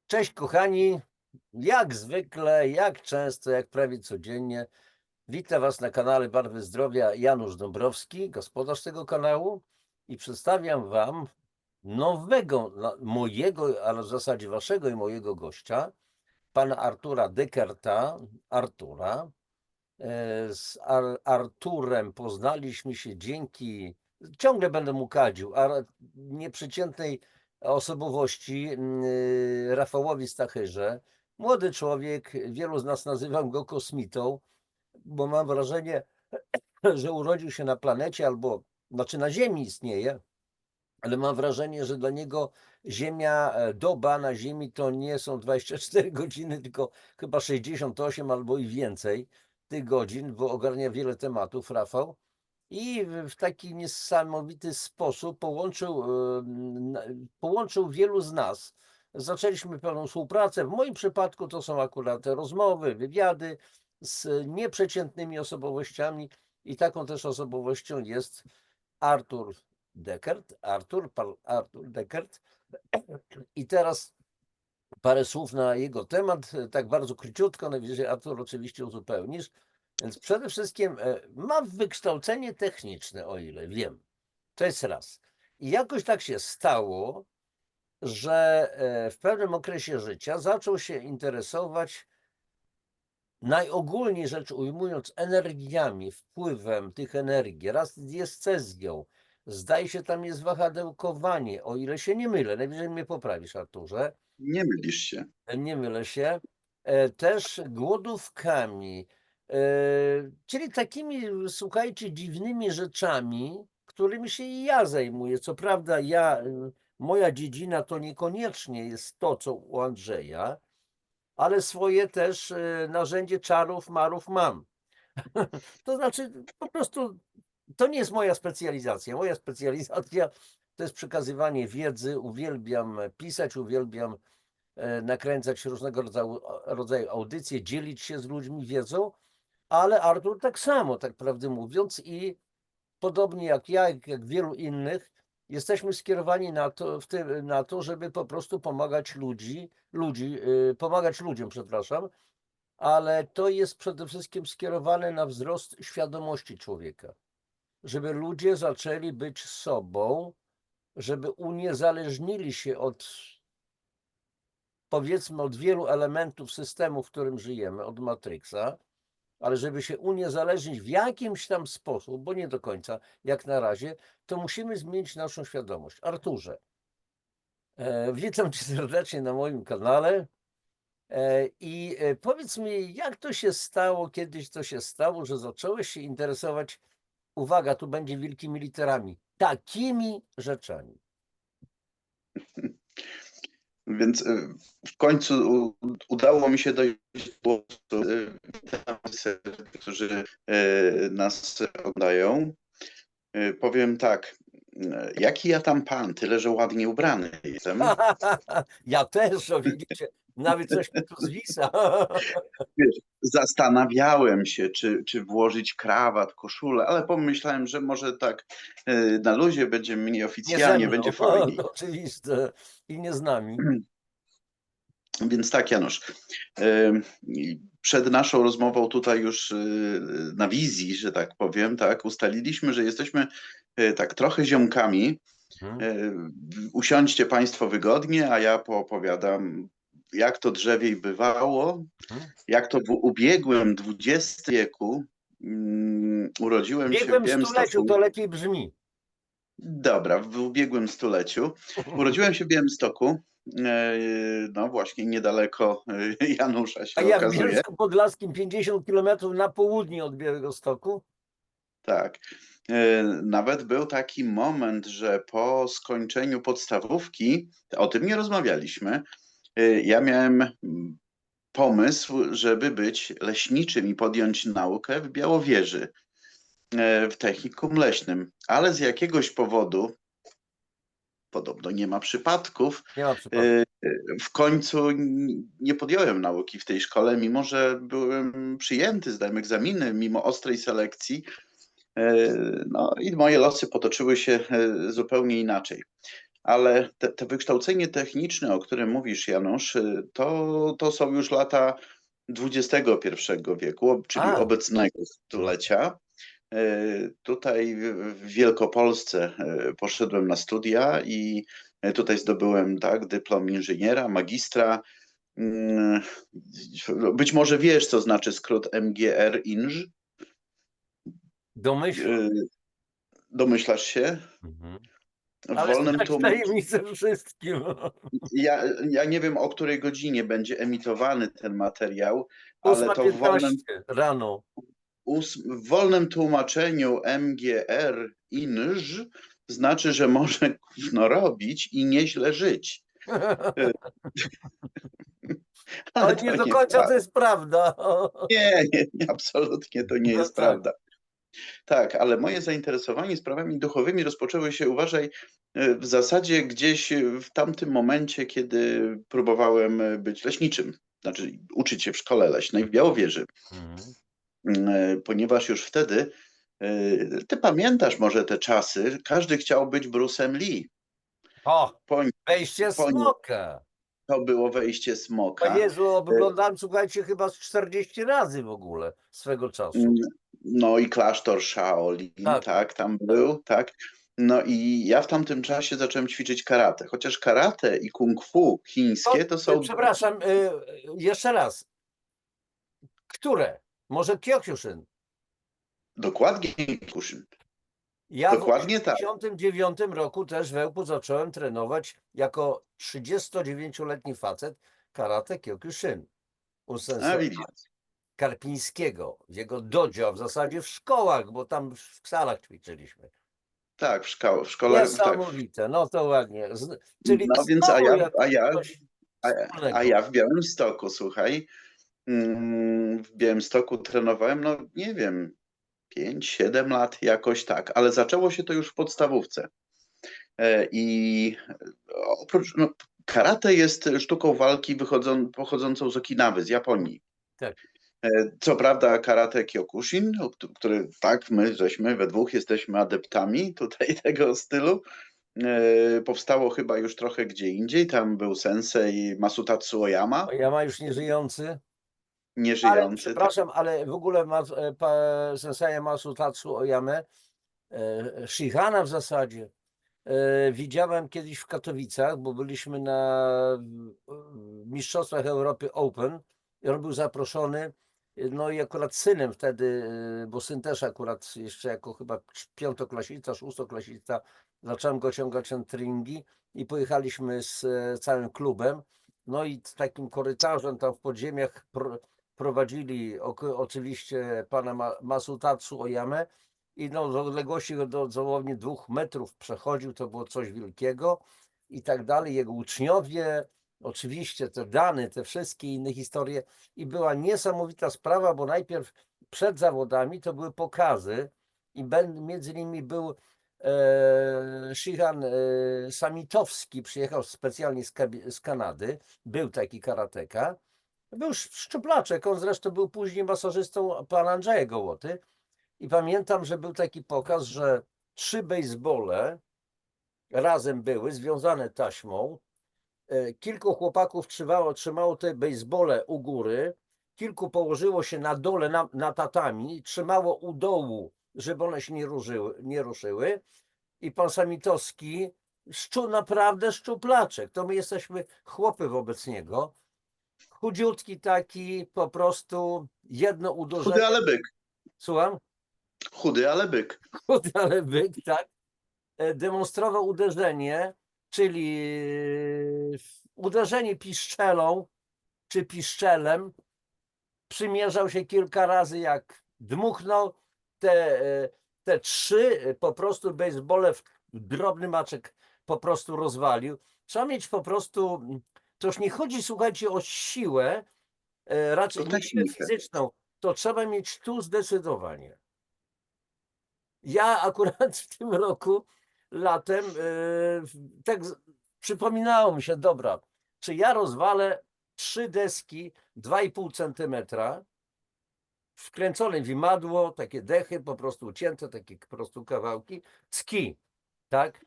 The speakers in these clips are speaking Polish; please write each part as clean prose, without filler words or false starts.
Cześć kochani, jak zwykle, jak często, jak prawie codziennie. Witam Was na kanale Barwy Zdrowia. Janusz Dąbrowski, gospodarz tego kanału, i przedstawiam Wam nowego, mojego, ale w zasadzie Waszego i mojego gościa, pana Artura Deckerta. Arturem poznaliśmy się dzięki, ciągle będę mu kadził, nieprzeciętnej osobowości Rafałowi Stachyrze. Młody człowiek, wielu z nas nazywa go kosmitą, bo mam wrażenie, że urodził się na planecie albo, znaczy na Ziemi istnieje, ale mam wrażenie, że dla niego Ziemia, doba na Ziemi to nie są 24 godziny, tylko chyba 68 albo i więcej tych godzin, bo ogarnia wiele tematów, Rafał. I w taki niesamowity sposób połączył wielu z nas. Zaczęliśmy pełną współpracę. W moim przypadku to są akurat te rozmowy, wywiady z nieprzeciętnymi osobowościami, i taką też osobowością jest Artur Deckert. Artur Deckert. I teraz parę słów na jego temat, tak bardzo króciutko, najwyżej Artur oczywiście uzupełnisz. Więc przede wszystkim mam wykształcenie techniczne, o ile wiem. To jest raz. I jakoś tak się stało, że w pewnym okresie życia zaczął się interesować, najogólniej rzecz ujmując, energiami, wpływem tych energii, raz diecezją. Zdaje się, tam jest wahadełkowanie, o ile się nie mylę. Najwyżej mnie poprawisz, Arturze. Nie mylisz się. Nie mylę się. Też głodówkami, czyli takimi, słuchajcie, dziwnymi rzeczami, którymi się i ja zajmuję. Co prawda moja dziedzina to niekoniecznie jest to, co u Andrzeja, ale swoje też narzędzie czarów, marów mam. To znaczy, po prostu to nie jest moja specjalizacja. Moja specjalizacja to jest przekazywanie wiedzy. Uwielbiam pisać, uwielbiam nakręcać różnego rodzaju audycje, dzielić się z ludźmi wiedzą, ale Artur tak samo, tak prawdę mówiąc, i podobnie jak ja, jak wielu innych, jesteśmy skierowani na to, żeby po prostu pomagać ludziom, przepraszam, ale to jest przede wszystkim skierowane na wzrost świadomości człowieka, żeby ludzie zaczęli być sobą, żeby uniezależnili się powiedzmy od wielu elementów systemu, w którym żyjemy, od Matrixa, ale żeby się uniezależnić w jakimś tam sposób, bo nie do końca, jak na razie, to musimy zmienić naszą świadomość. Arturze, witam Cię serdecznie na moim kanale i powiedz mi, jak to się stało, kiedyś to się stało, że zacząłeś się interesować, uwaga, tu będzie wielkimi literami, takimi rzeczami. Więc w końcu udało mi się dojść do głosu. Witam serdecznie, którzy nas oglądają. Powiem tak, jaki ja tam pan, tyle że ładnie ubrany jestem. Ja też, o widzicie, nawet coś mi tu zwisa. Wiesz, zastanawiałem się, czy włożyć krawat, koszulę, ale pomyślałem, że może tak na luzie będzie mniej Nie ze oficjalnie, będzie mną, fajniej. oczywiste, i nie z nami. Więc tak, Janusz, przed naszą rozmową tutaj już na wizji, że tak powiem, tak, ustaliliśmy, że jesteśmy tak trochę ziomkami. Usiądźcie Państwo wygodnie, a ja poopowiadam, jak to drzewiej bywało, jak to w ubiegłym XX wieku W urodziłem się w biegłym stuleciu Białymstoku. to lepiej brzmi. Dobra, w ubiegłym stuleciu. Urodziłem się w Białymstoku, no właśnie niedaleko Janusza A się ja w okazuje. Bielsku Podlaskim, 50 kilometrów na południe od Białegostoku. Tak. Nawet był taki moment, że po skończeniu podstawówki, o tym nie rozmawialiśmy, ja miałem pomysł, żeby być leśniczym i podjąć naukę w Białowieży, w technikum leśnym, ale z jakiegoś powodu, podobno nie ma przypadków, Nie ma przypadku. w końcu nie podjąłem nauki w tej szkole, mimo że byłem przyjęty, zdałem egzaminy, mimo ostrej selekcji. No i moje losy potoczyły się zupełnie inaczej. ale te wykształcenie techniczne, o którym mówisz, Janusz, to są już lata XXI wieku, czyli A, obecnego stulecia. Tutaj w Wielkopolsce poszedłem na studia i tutaj zdobyłem, tak, dyplom inżyniera, magistra. Mm, Być może wiesz, co znaczy skrót MGR Inż? domyślam. Domyślasz się? Mhm. W Ale wolnym zdradź tłumaczeniu. tajemnicę wszystkim. Ja nie wiem, o której godzinie będzie emitowany ten materiał, ale to 8:15 rano. w wolnym tłumaczeniu MGR Inż znaczy, że może gówno robić i nieźle żyć. Y, Ale Ale nie to do końca to nieprawda. jest prawda. Nie, absolutnie to nie No jest tak. prawda. Tak, ale moje zainteresowanie sprawami duchowymi rozpoczęło się, uważaj, w zasadzie gdzieś w tamtym momencie, kiedy próbowałem być leśniczym, znaczy uczyć się w szkole leśnej w Białowieży, Mhm. ponieważ już wtedy, ty pamiętasz może te czasy, każdy chciał być Bruce'em Lee. O, Po, wejście po, smoka. to było wejście O smoka. Jezu, E, oglądałem, słuchajcie, chyba z 40 razy w ogóle swego Mm, czasu. No i klasztor Shaolin, Tak, tak, tam tak. był, tak. No i ja w tamtym czasie zacząłem ćwiczyć karate, chociaż karate i kung fu chińskie to są Przepraszam, jeszcze raz. Które? Może Kyokushin? dokładnie Kyokushin. Ja w Dokładnie tak. 1989 roku też w Ełku zacząłem trenować jako 39-letni facet karate Kyokushin u A sensei widzisz. Karpińskiego, w jego dojo, w zasadzie w szkołach, bo tam w salach ćwiczyliśmy. Tak, w szkołach, tak. Niesamowite, no to ładnie. Czyli No więc znowu jakoś coś a, a wspólnego. ja w Białymstoku, słuchaj, w Białymstoku trenowałem, no nie wiem, 5-7 lat jakoś tak, ale zaczęło się to już w podstawówce. I oprócz, no, karate jest sztuką walki pochodzącą z Okinawy, z Japonii. Tak. Co prawda karate Kyokushin, który tak, my żeśmy we dwóch jesteśmy adeptami tutaj tego stylu, powstało chyba już trochę gdzie indziej. Tam był sensei Masutatsu Oyama, Oyama już nieżyjący. Ale nieżyjący. Tak. przepraszam, ale w ogóle Sensei Masutatsu Oyamę, Shihana w zasadzie, widziałem kiedyś w Katowicach, bo byliśmy na Mistrzostwach Europy Open i on był zaproszony, no i akurat synem wtedy, bo syn też akurat jeszcze jako chyba piątoklasista, szóstoklasista, zacząłem go ciągać na treningi i pojechaliśmy z całym klubem, no i z takim korytarzem tam w podziemiach prowadzili oczywiście pana Masutatsu Oyamę i no, z odległości do dosłownie 2 metrów przechodził, to było coś wielkiego i tak dalej. Jego uczniowie, oczywiście te dane, te wszystkie inne historie i była niesamowita sprawa, bo najpierw przed zawodami to były pokazy i między innymi był Shihan Samitowski, przyjechał specjalnie z Kanady, był taki karateka, był szczuplaczek, on zresztą był później masażystą pana Andrzeja Gołoty. I pamiętam, że był taki pokaz, że 3 bejsbole razem były związane taśmą. Kilku chłopaków trzymało te bejsbole u góry, kilku położyło się na dole na tatami, trzymało u dołu, żeby one się nie ruszyły. I pan Samitowski, naprawdę szczuplaczek, to my jesteśmy chłopy wobec niego. Chudziutki taki, po prostu jedno Chudy, uderzenie. ale byk. Słucham? Chudy, ale byk. Chudy, ale byk, tak. Demonstrował uderzenie, czyli uderzenie piszczelą czy piszczelem. Przymierzał się kilka razy, jak dmuchnął te 3 po prostu bejsbole w drobny maczek po prostu rozwalił. Trzeba mieć po prostu, to już nie chodzi, słuchajcie, o siłę, To raczej nie siłę technikę. fizyczną, to trzeba mieć tu zdecydowanie. Ja akurat w tym roku latem tak przypominało mi się, dobra, czy ja rozwalę 3 deski 2,5 centymetra wkręcone w imadło, takie dechy po prostu ucięte, takie po prostu kawałki, ski, tak?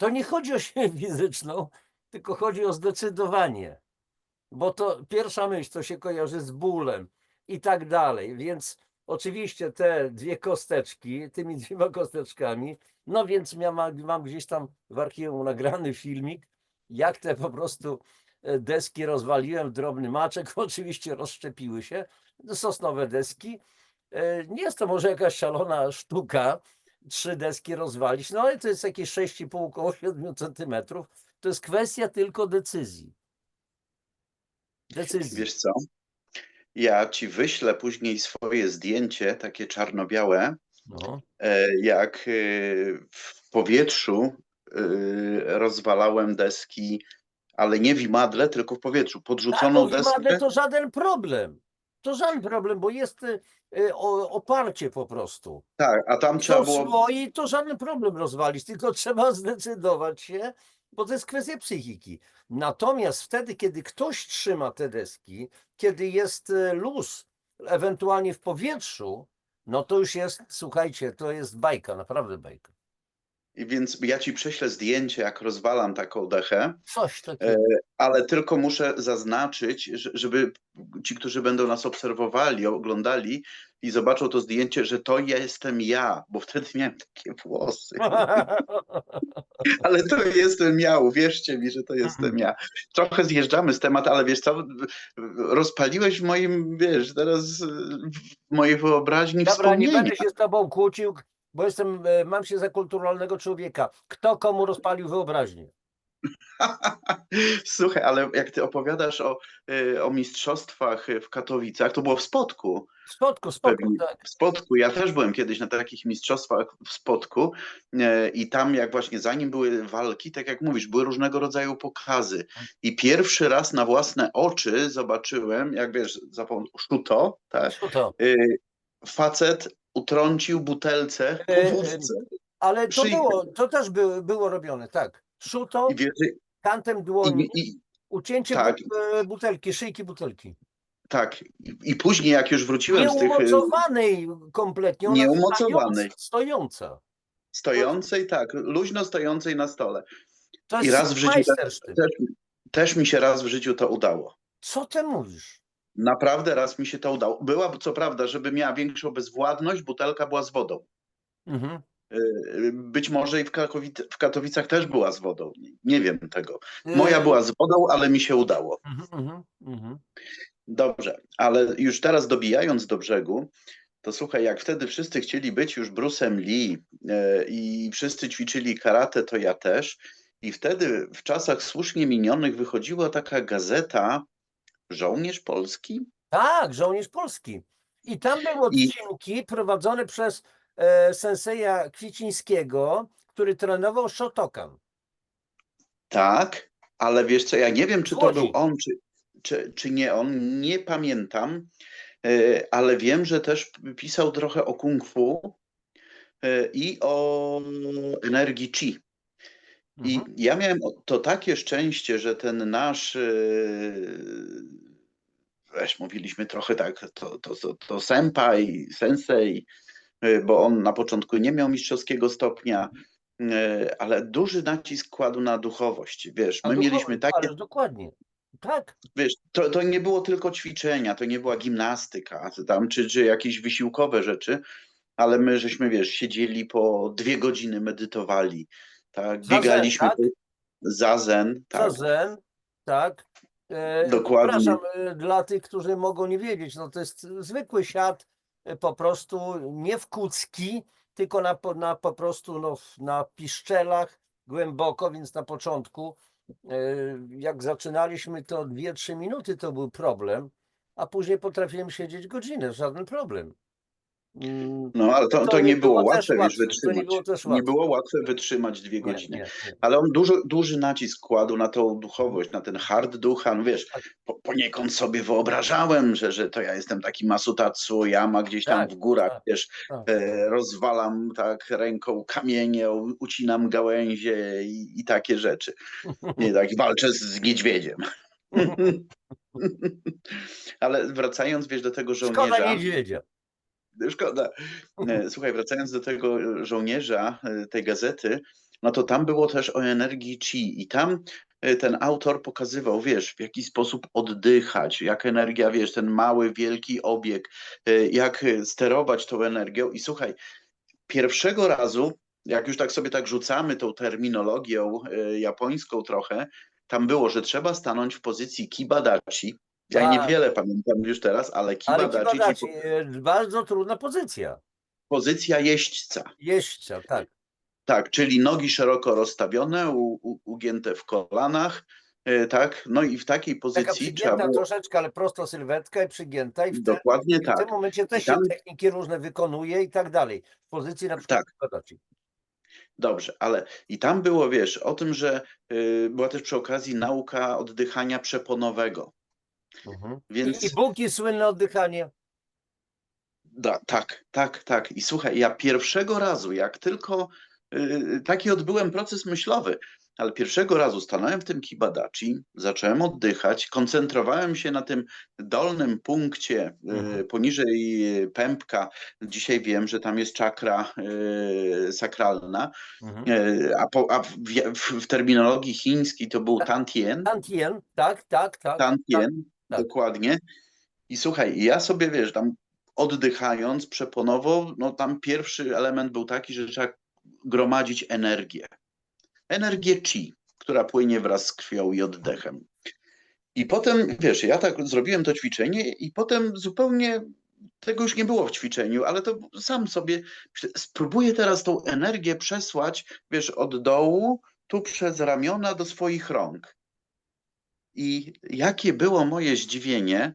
to nie chodzi o siłę fizyczną, tylko chodzi o zdecydowanie. Bo to pierwsza myśl, to się kojarzy z bólem i tak dalej. Więc oczywiście te dwie kosteczki, tymi dwiema kosteczkami, no więc mam gdzieś tam w archiwum nagrany filmik, jak te po prostu deski rozwaliłem w drobny maczek, oczywiście rozszczepiły się, sosnowe deski. Nie jest to może jakaś szalona sztuka, 3 deski rozwalić, no ale to jest jakieś 6,5 koło 7 centymetrów. To jest kwestia tylko decyzji. Decyzji. Wiesz co? Ja ci wyślę później swoje zdjęcie, takie czarno-białe, No. jak w powietrzu rozwalałem deski, ale nie w imadle, tylko w powietrzu. Tak, Podrzuconą bo w imadle deskę. to żaden problem. To żaden problem, bo jest oparcie po prostu. Tak, a tam trzeba Są było. słoi, to żaden problem rozwalić, tylko trzeba zdecydować się, bo to jest kwestia psychiki. Natomiast wtedy, kiedy ktoś trzyma te deski, kiedy jest luz, ewentualnie w powietrzu, no to już jest, słuchajcie, to jest bajka, naprawdę bajka. Więc ja ci prześlę zdjęcie, jak rozwalam taką dechę, Coś takiego. ale tylko muszę zaznaczyć, żeby ci, którzy będą nas obserwowali, oglądali i zobaczą to zdjęcie, że to jestem ja, bo wtedy miałem takie włosy. Ale to jestem ja, uwierzcie mi, że to jestem ja. Trochę zjeżdżamy z tematu, ale wiesz co, rozpaliłeś w moim, wiesz, teraz w mojej wyobraźni Dobra, nie wspomnienia. będę się z tobą kłócił, bo mam się za kulturalnego człowieka. Kto komu rozpalił wyobraźnię? Słuchaj, ale jak ty opowiadasz o mistrzostwach w Katowicach, to było w Spodku. W Spodku, Pewnie tak. w Spodku. Ja też byłem kiedyś na takich mistrzostwach w Spodku i tam jak właśnie zanim były walki, tak jak mówisz, były różnego rodzaju pokazy. I pierwszy raz na własne oczy zobaczyłem, jak wiesz, szuto, tak? Co to? Facet utrącił butelce po E, wódce Ale szyjkę. to też było robione, tak. I Szuto, wiesz, kantem dłoni, i ucięcie tak, butelki, szyjki butelki. tak. I później jak już wróciłem z tych Nieumocowanej kompletnie, ona nieumocowanej, stojąca. stojącej, tak, luźno stojącej na stole. To I jest raz w życiu majstersztyk. też mi się raz w życiu to udało. Co ty mówisz? Naprawdę raz mi się to udało. Była, co prawda, żeby miała większą bezwładność, butelka była z wodą. Mhm. Być może i w Katowicach też była z wodą. Nie wiem tego. Moja E, była z wodą, ale mi się udało. mhm. Dobrze, ale już teraz dobijając do brzegu, to słuchaj, jak wtedy wszyscy chcieli być już Bruce'em Lee i wszyscy ćwiczyli karate, to ja też. I wtedy w czasach słusznie minionych wychodziła taka gazeta Żołnierz Polski. Tak, żołnierz polski. I tam były I odcinki prowadzone przez senseja Kwicińskiego, który trenował Shotokan tak, ale wiesz co, ja nie wiem, w czy to był Łodzi. on, czy nie on, nie pamiętam, ale wiem, że też pisał trochę o kung fu i o energii chi. I Mhm. ja miałem to takie szczęście, że ten nasz, weź mówiliśmy trochę tak, to senpai, sensei, bo on na początku nie miał mistrzowskiego stopnia, ale duży nacisk kładł na duchowość. Wiesz, A my mieliśmy takie, ależ dokładnie. Tak. wiesz, to nie było tylko ćwiczenia, to nie była gimnastyka tam, czy jakieś wysiłkowe rzeczy, ale my żeśmy, wiesz, siedzieli po 2 godziny, medytowali, tak, Zazen, biegaliśmy tak? zazen, tak, Zazen, tak. dokładnie. Przepraszam, dla tych, którzy mogą nie wiedzieć, no to jest zwykły siat, po prostu nie w kucki, tylko po prostu no, na piszczelach głęboko, więc na początku, jak zaczynaliśmy to 2-3 minuty, to był problem, a później potrafiłem siedzieć godzinę, żaden problem. No, ale to Nie nie było było też łatwe, wiesz, łatwe, to nie było wytrzymać. też Nie łatwe. było łatwe wytrzymać dwie Nie, godziny. nie, nie. Ale on duży nacisk kładł na tą duchowość, na ten hard ducha. No wiesz, Tak, poniekąd sobie wyobrażałem, że to ja jestem taki Masuda Tsuyama gdzieś tam tak, w górach, tak, wiesz, tak. rozwalam tak ręką kamienie, ucinam gałęzie i takie rzeczy. Nie, tak walczę z niedźwiedziem. Ale wracając, wiesz, do tego Szkoda żołnierza, niedźwiedzia. szkoda. Słuchaj, wracając do tego żołnierza, tej gazety, no to tam było też o energii chi i tam ten autor pokazywał, wiesz, w jaki sposób oddychać, jak energia, wiesz, ten mały, wielki obieg, jak sterować tą energią. I słuchaj, pierwszego razu, jak już tak sobie tak rzucamy tą terminologią japońską trochę, tam było, że trzeba stanąć w pozycji kibadachi. Ja Tak, niewiele pamiętam już teraz, ale ale kibadachi, czyli Kibadachi, bardzo trudna pozycja. pozycja jeźdźca. Jeźdźca, tak. Tak, czyli nogi szeroko rozstawione, ugięte w kolanach, tak? No i w takiej Taka pozycji trzeba przygięta było troszeczkę, ale prosto sylwetka i przygięta dokładnie i w tym tak. momencie też I się tam techniki różne wykonuje i tak dalej. W pozycji na przykład tak, Kibadachi. dobrze, ale i tam było, wiesz, o tym, że była też przy okazji nauka oddychania przeponowego. Mhm. I Więc buki słynne oddychanie. tak, tak, tak. I słuchaj, ja pierwszego razu, jak tylko taki odbyłem proces myślowy, ale pierwszego razu stanąłem w tym kibadachi, zacząłem oddychać, koncentrowałem się na tym dolnym punkcie Mhm. poniżej pępka. Dzisiaj wiem, że tam jest czakra sakralna, Mhm. w terminologii chińskiej to był tantien, Tantien, tak, tak, tak, tak, tantien, tak. dokładnie. I słuchaj, ja sobie, wiesz, tam oddychając przeponowo, no tam pierwszy element był taki, że trzeba gromadzić energię. Energię chi, która płynie wraz z krwią i oddechem. I potem, wiesz, ja tak zrobiłem to ćwiczenie i potem zupełnie tego już nie było w ćwiczeniu, ale to sam sobie spróbuję teraz tą energię przesłać, wiesz, od dołu, tu przez ramiona do swoich rąk. I jakie było moje zdziwienie,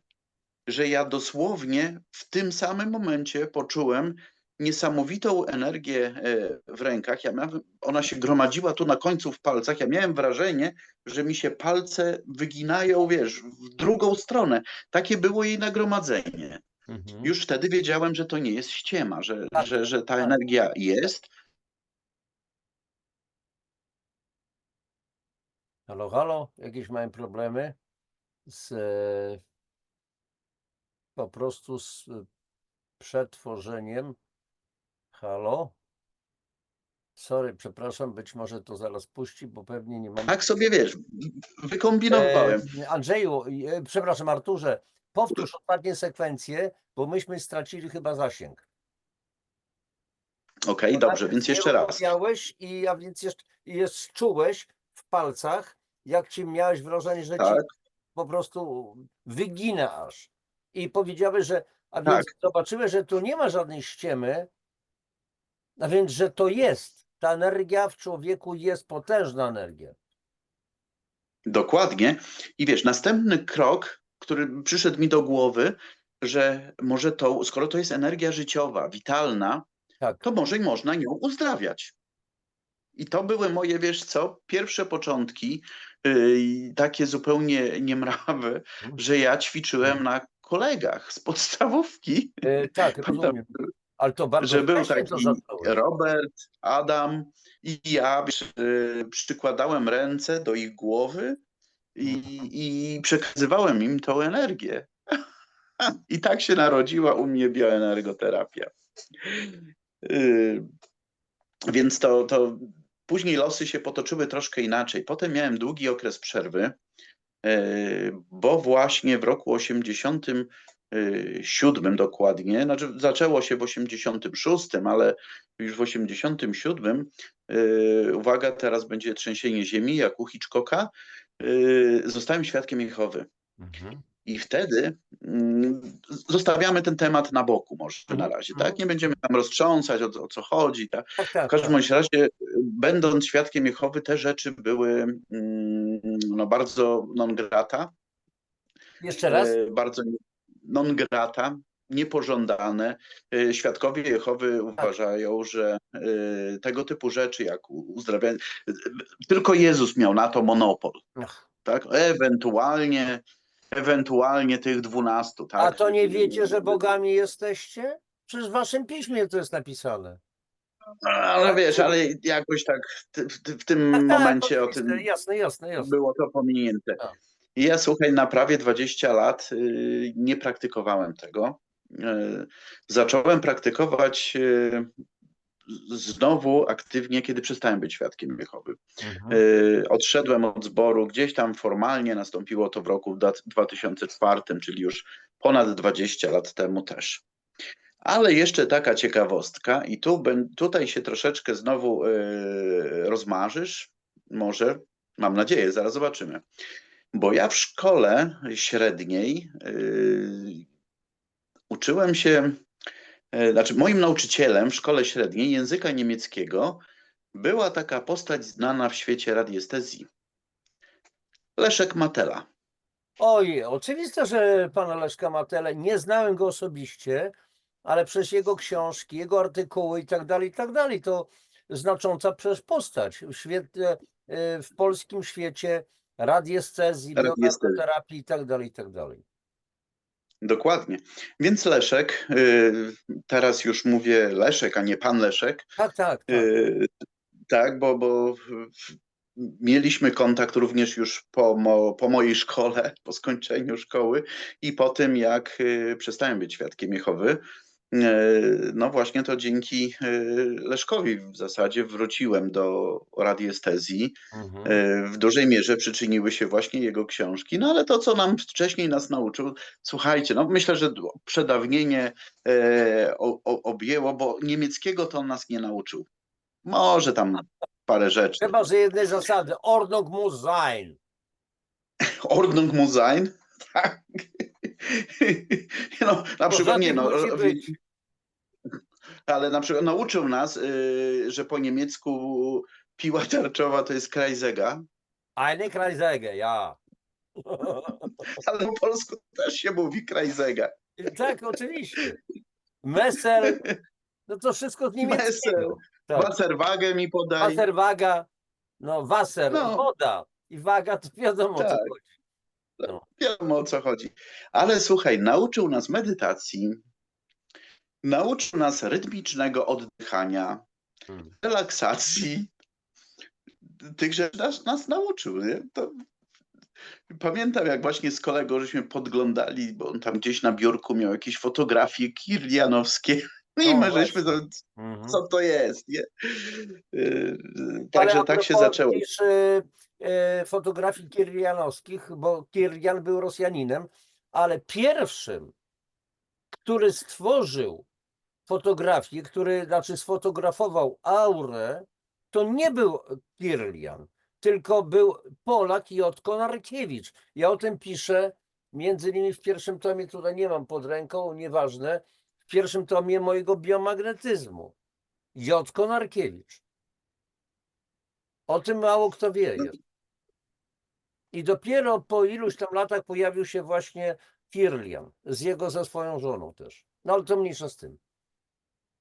że ja dosłownie w tym samym momencie poczułem niesamowitą energię w rękach. Ona się gromadziła tu na końcu w palcach. Ja miałem wrażenie, że mi się palce wyginają, wiesz, w drugą stronę. Takie było jej nagromadzenie. Mhm. Już wtedy wiedziałem, że to nie jest ściema, Tak, że ta tak. energia jest. Halo, halo, jakieś mają problemy z po prostu z przetworzeniem. Halo? Sorry, przepraszam, być może to zaraz puści, bo pewnie nie mamy. Tak sobie, wiesz, wykombinowałem. Andrzeju, przepraszam, Arturze, powtórz ostatnie sekwencje, bo myśmy stracili chyba zasięg. Okej, Bo dobrze, najpierw więc nie jeszcze raz. rozumiałeś a więc jest czułeś w palcach, jak ci miałeś wrażenie, że ci Tak, po prostu wygina aż. I powiedziałeś, a tak. więc zobaczyłeś, że tu nie ma żadnej ściemy, a więc, że to jest. Ta energia w człowieku jest potężna energia. Dokładnie. I wiesz, następny krok, który przyszedł mi do głowy, że może to, skoro to jest energia życiowa, witalna, Tak. to może i można nią uzdrawiać. I to były moje, wiesz co, pierwsze początki, takie zupełnie niemrawe, Mhm. że ja ćwiczyłem na kolegach z podstawówki. Tak, Pamiętam, rozumiem. Ale to bardzo że był wcześnie to taki zacząłeś. Robert, Adam i ja, wiesz, przykładałem ręce do ich głowy Mhm. i przekazywałem im tą energię. I tak się narodziła u mnie bioenergoterapia. Yy, Więc to później losy się potoczyły troszkę inaczej. Potem miałem długi okres przerwy, bo właśnie w roku 87 dokładnie, znaczy zaczęło się w 86, ale już w 87, uwaga, teraz będzie trzęsienie ziemi, jak u Hitchcocka, zostałem świadkiem Jehowy. Mhm. I wtedy zostawiamy ten temat na boku może na Mhm. razie, tak? Mhm. Nie będziemy tam roztrząsać o co chodzi, tak? Tak, W tak, każdym tak. bądź razie, będąc świadkiem Jehowy, te rzeczy były no, bardzo non grata, Jeszcze raz? bardzo non grata, niepożądane. Świadkowie Jehowy Tak. uważają, że tego typu rzeczy jak uzdrawianie, tylko Jezus miał na to monopol, Ach. tak? Ewentualnie tych 12, A tak? to nie wiecie, że bogami jesteście? Przecież w waszym piśmie to jest napisane. Ale Tak? wiesz, Czy nie? ale jakoś tak w Tak, tym tak, momencie o oczywiste. tym Jasne, jasne, jasne. było to pominięte. A. I ja słuchaj, na prawie 20 lat nie praktykowałem tego. Zacząłem praktykować znowu aktywnie, kiedy przestałem być świadkiem Jehowy. Mhm. Odszedłem od zboru, gdzieś tam formalnie nastąpiło to w roku 2004, czyli już ponad 20 lat temu też. Ale jeszcze taka ciekawostka i tutaj się troszeczkę znowu rozmarzysz, może, mam nadzieję, zaraz zobaczymy. Bo ja w szkole średniej uczyłem się, znaczy moim nauczycielem w szkole średniej języka niemieckiego była taka postać znana w świecie radiestezji. Leszek Matela. Oj, oczywiste, że pana Leszka Matele, nie znałem go osobiście, ale przez jego książki, jego artykuły i tak dalej, to znacząca przecież postać w polskim świecie radiestezji, Radiestezji. bioenergoterapii i tak dalej. Dokładnie. Więc Leszek, teraz już mówię Leszek, a nie pan Leszek. Tak, tak. Tak, bo mieliśmy kontakt również już po mojej szkole, po skończeniu szkoły i po tym, jak przestałem być świadkiem Jehowy. No właśnie to dzięki Leszkowi w zasadzie wróciłem do radiestezji. Mhm. W dużej mierze przyczyniły się właśnie jego książki, no ale to, co nam wcześniej nas nauczył, słuchajcie, no myślę, że przedawnienie objęło, bo niemieckiego to on nas nie nauczył. Może tam parę rzeczy. Chyba, że jednej zasady, Ordnung muss sein. Ordnung muss sein. Tak. No, na przykład nie, no, Musi być. ale na przykład nauczył nas, że po niemiecku piła tarczowa to jest Kreisega, Eine Kreissäge, ja. ale po polsku też się mówi Kreisega. Tak, oczywiście. Messer, no to wszystko z Messer, niemieckiego. Tak. Wasserwagę mi podaj. Wasserwaga, no Wasser, No. woda i waga, to wiadomo o co Tak. chodzi. No. Wiadomo o co chodzi. Ale słuchaj, nauczył nas medytacji, nauczył nas rytmicznego oddychania, relaksacji. Tych rzeczy nas nauczył. Nie? To pamiętam, jak właśnie z kolegą żeśmy podglądali, bo on tam gdzieś na biurku miał jakieś fotografie kirlianowskie. No i O, my żeśmy, właśnie. co to jest, nie? Ale Także a tak się propos, zaczęło. widzisz, fotografii kirlianowskich, bo Kirlian był Rosjaninem, ale pierwszym, który stworzył fotografię, znaczy sfotografował aurę, to nie był Kirlian, tylko był Polak Jotko Narkiewicz. Ja o tym piszę, między innymi w pierwszym tomie, tutaj nie mam pod ręką, nieważne, w pierwszym tomie mojego biomagnetyzmu. Jotko Narkiewicz. O tym mało kto wie. I dopiero po iluś tam latach pojawił się właśnie Kirlian, ze swoją żoną też. No ale to mniejsza z tym.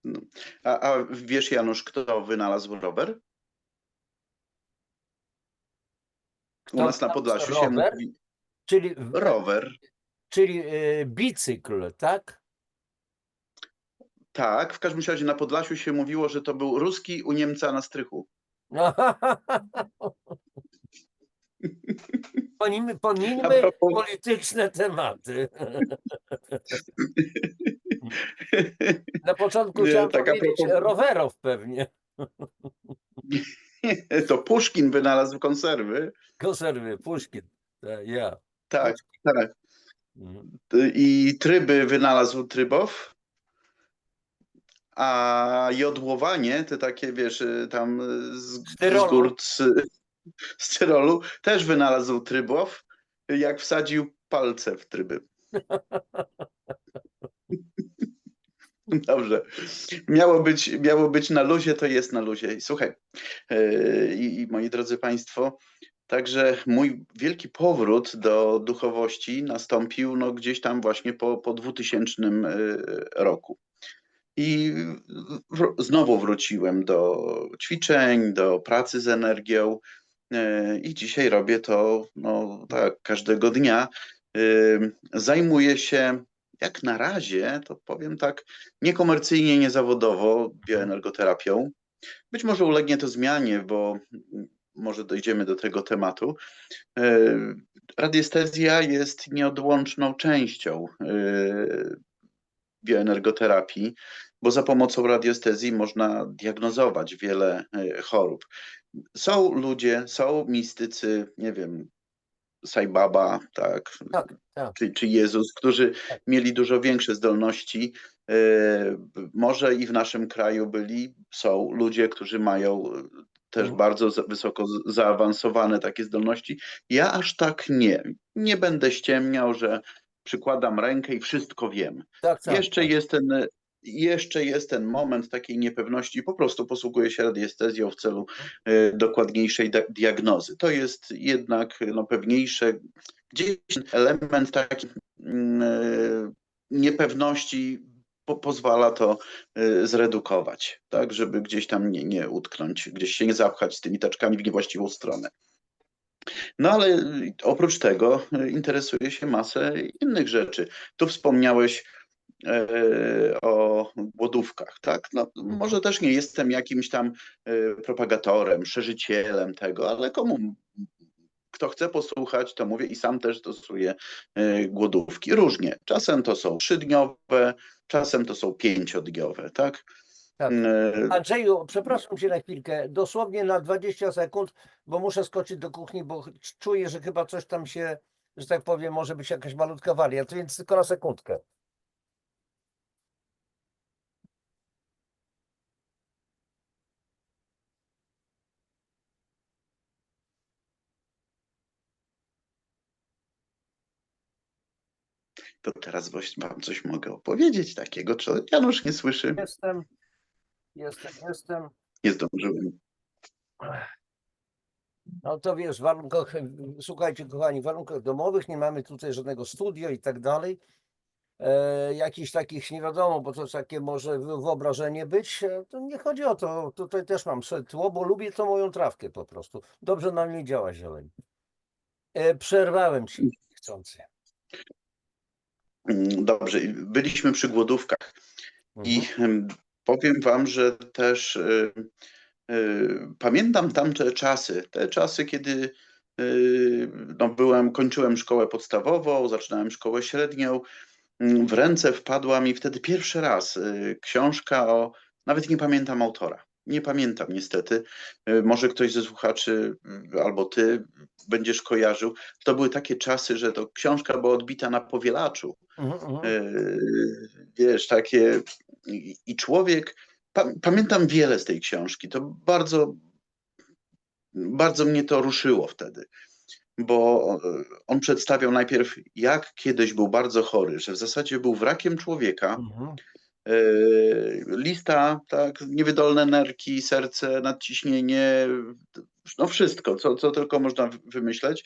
No. A wiesz, Janusz, kto wynalazł rower? U nas na Podlasiu się rower? mówi Czyli, rower. czyli bicykl, tak? Tak, w każdym razie na Podlasiu się mówiło, że to był ruski u Niemca na strychu. Pomińmy propos- polityczne tematy. Na początku chciałem Tak, a powiedzieć propos- rowerów pewnie. To Puszkin wynalazł konserwy. Konserwy, Puszkin. Ja. Tak, Puszkin. tak. Mhm. I tryby wynalazł Trybow, a jodłowanie, te takie, wiesz, tam z gór z Tyrolu, też wynalazł Trybow, jak wsadził palce w tryby. Dobrze. Miało być na luzie, to jest na luzie. I słuchaj, i moi drodzy Państwo, także mój wielki powrót do duchowości nastąpił no, gdzieś tam właśnie po 2000 roku. I znowu wróciłem do ćwiczeń, do pracy z energią i dzisiaj robię to no, tak, każdego dnia. Zajmuję się jak na razie, to powiem tak, niekomercyjnie, niezawodowo bioenergoterapią. Być może ulegnie to zmianie, bo może dojdziemy do tego tematu. Radiestezja jest nieodłączną częścią bioenergoterapii, bo za pomocą radiestezji można diagnozować wiele chorób. Są ludzie, są mistycy, nie wiem, Sai Baba, tak, Tak, tak, czy Jezus, którzy tak. mieli dużo większe zdolności. Może i w naszym kraju są ludzie, którzy mają też Mhm. bardzo wysoko zaawansowane takie zdolności. Ja aż tak nie. Nie będę ściemniał, że przykładam rękę i wszystko wiem. Tak, tak, Jeszcze tak. jest ten, jeszcze jest ten moment takiej niepewności, po prostu posługuję się radiestezją w celu dokładniejszej diagnozy. To jest jednak no, pewniejsze, gdzieś element taki niepewności pozwala to zredukować, tak, żeby gdzieś tam nie utknąć, gdzieś się nie zapchać z tymi taczkami w niewłaściwą stronę. No ale oprócz tego interesuje się masę innych rzeczy. Tu wspomniałeś o głodówkach, tak? No, może też nie jestem jakimś tam propagatorem, szerzycielem tego, ale kto chce posłuchać, to mówię i sam też stosuję głodówki. Różnie. Czasem to są 3-dniowe, czasem to są 5-dniowe, tak? Tak. E, Andrzeju, przepraszam cię na chwilkę, dosłownie na 20 sekund, bo muszę skoczyć do kuchni, bo czuję, że chyba coś tam się, że tak powiem, może być jakaś malutka awaria, to więc tylko na sekundkę. To teraz wam coś mogę opowiedzieć takiego, co Janusz nie słyszy. Jestem. Nie zdążyłem. No to wiesz, w warunkach, słuchajcie kochani, w warunkach domowych nie mamy tutaj żadnego studio i tak dalej. Jakichś takich nie wiadomo, bo to takie może wyobrażenie być. To nie chodzi o to. Tutaj też mam sobie tło, bo lubię tą moją trawkę po prostu. Dobrze na mnie działa zieleń. Przerwałem ci chcący. Dobrze, byliśmy przy głodówkach i Mhm. powiem wam, że też pamiętam tamte czasy, te czasy, kiedy no, kończyłem szkołę podstawową, zaczynałem szkołę średnią. W ręce wpadła mi wtedy pierwszy raz książka nawet nie pamiętam autora. Nie pamiętam niestety. Może ktoś ze słuchaczy albo ty będziesz kojarzył. To były takie czasy, że to książka była odbita na powielaczu. Mhm. Wiesz, takie i człowiek, pamiętam wiele z tej książki. To bardzo, bardzo mnie to ruszyło wtedy, bo on przedstawiał najpierw, jak kiedyś był bardzo chory, że w zasadzie był wrakiem człowieka. Mhm. Lista, tak, niewydolne nerki, serce, nadciśnienie, no wszystko, co tylko można wymyśleć.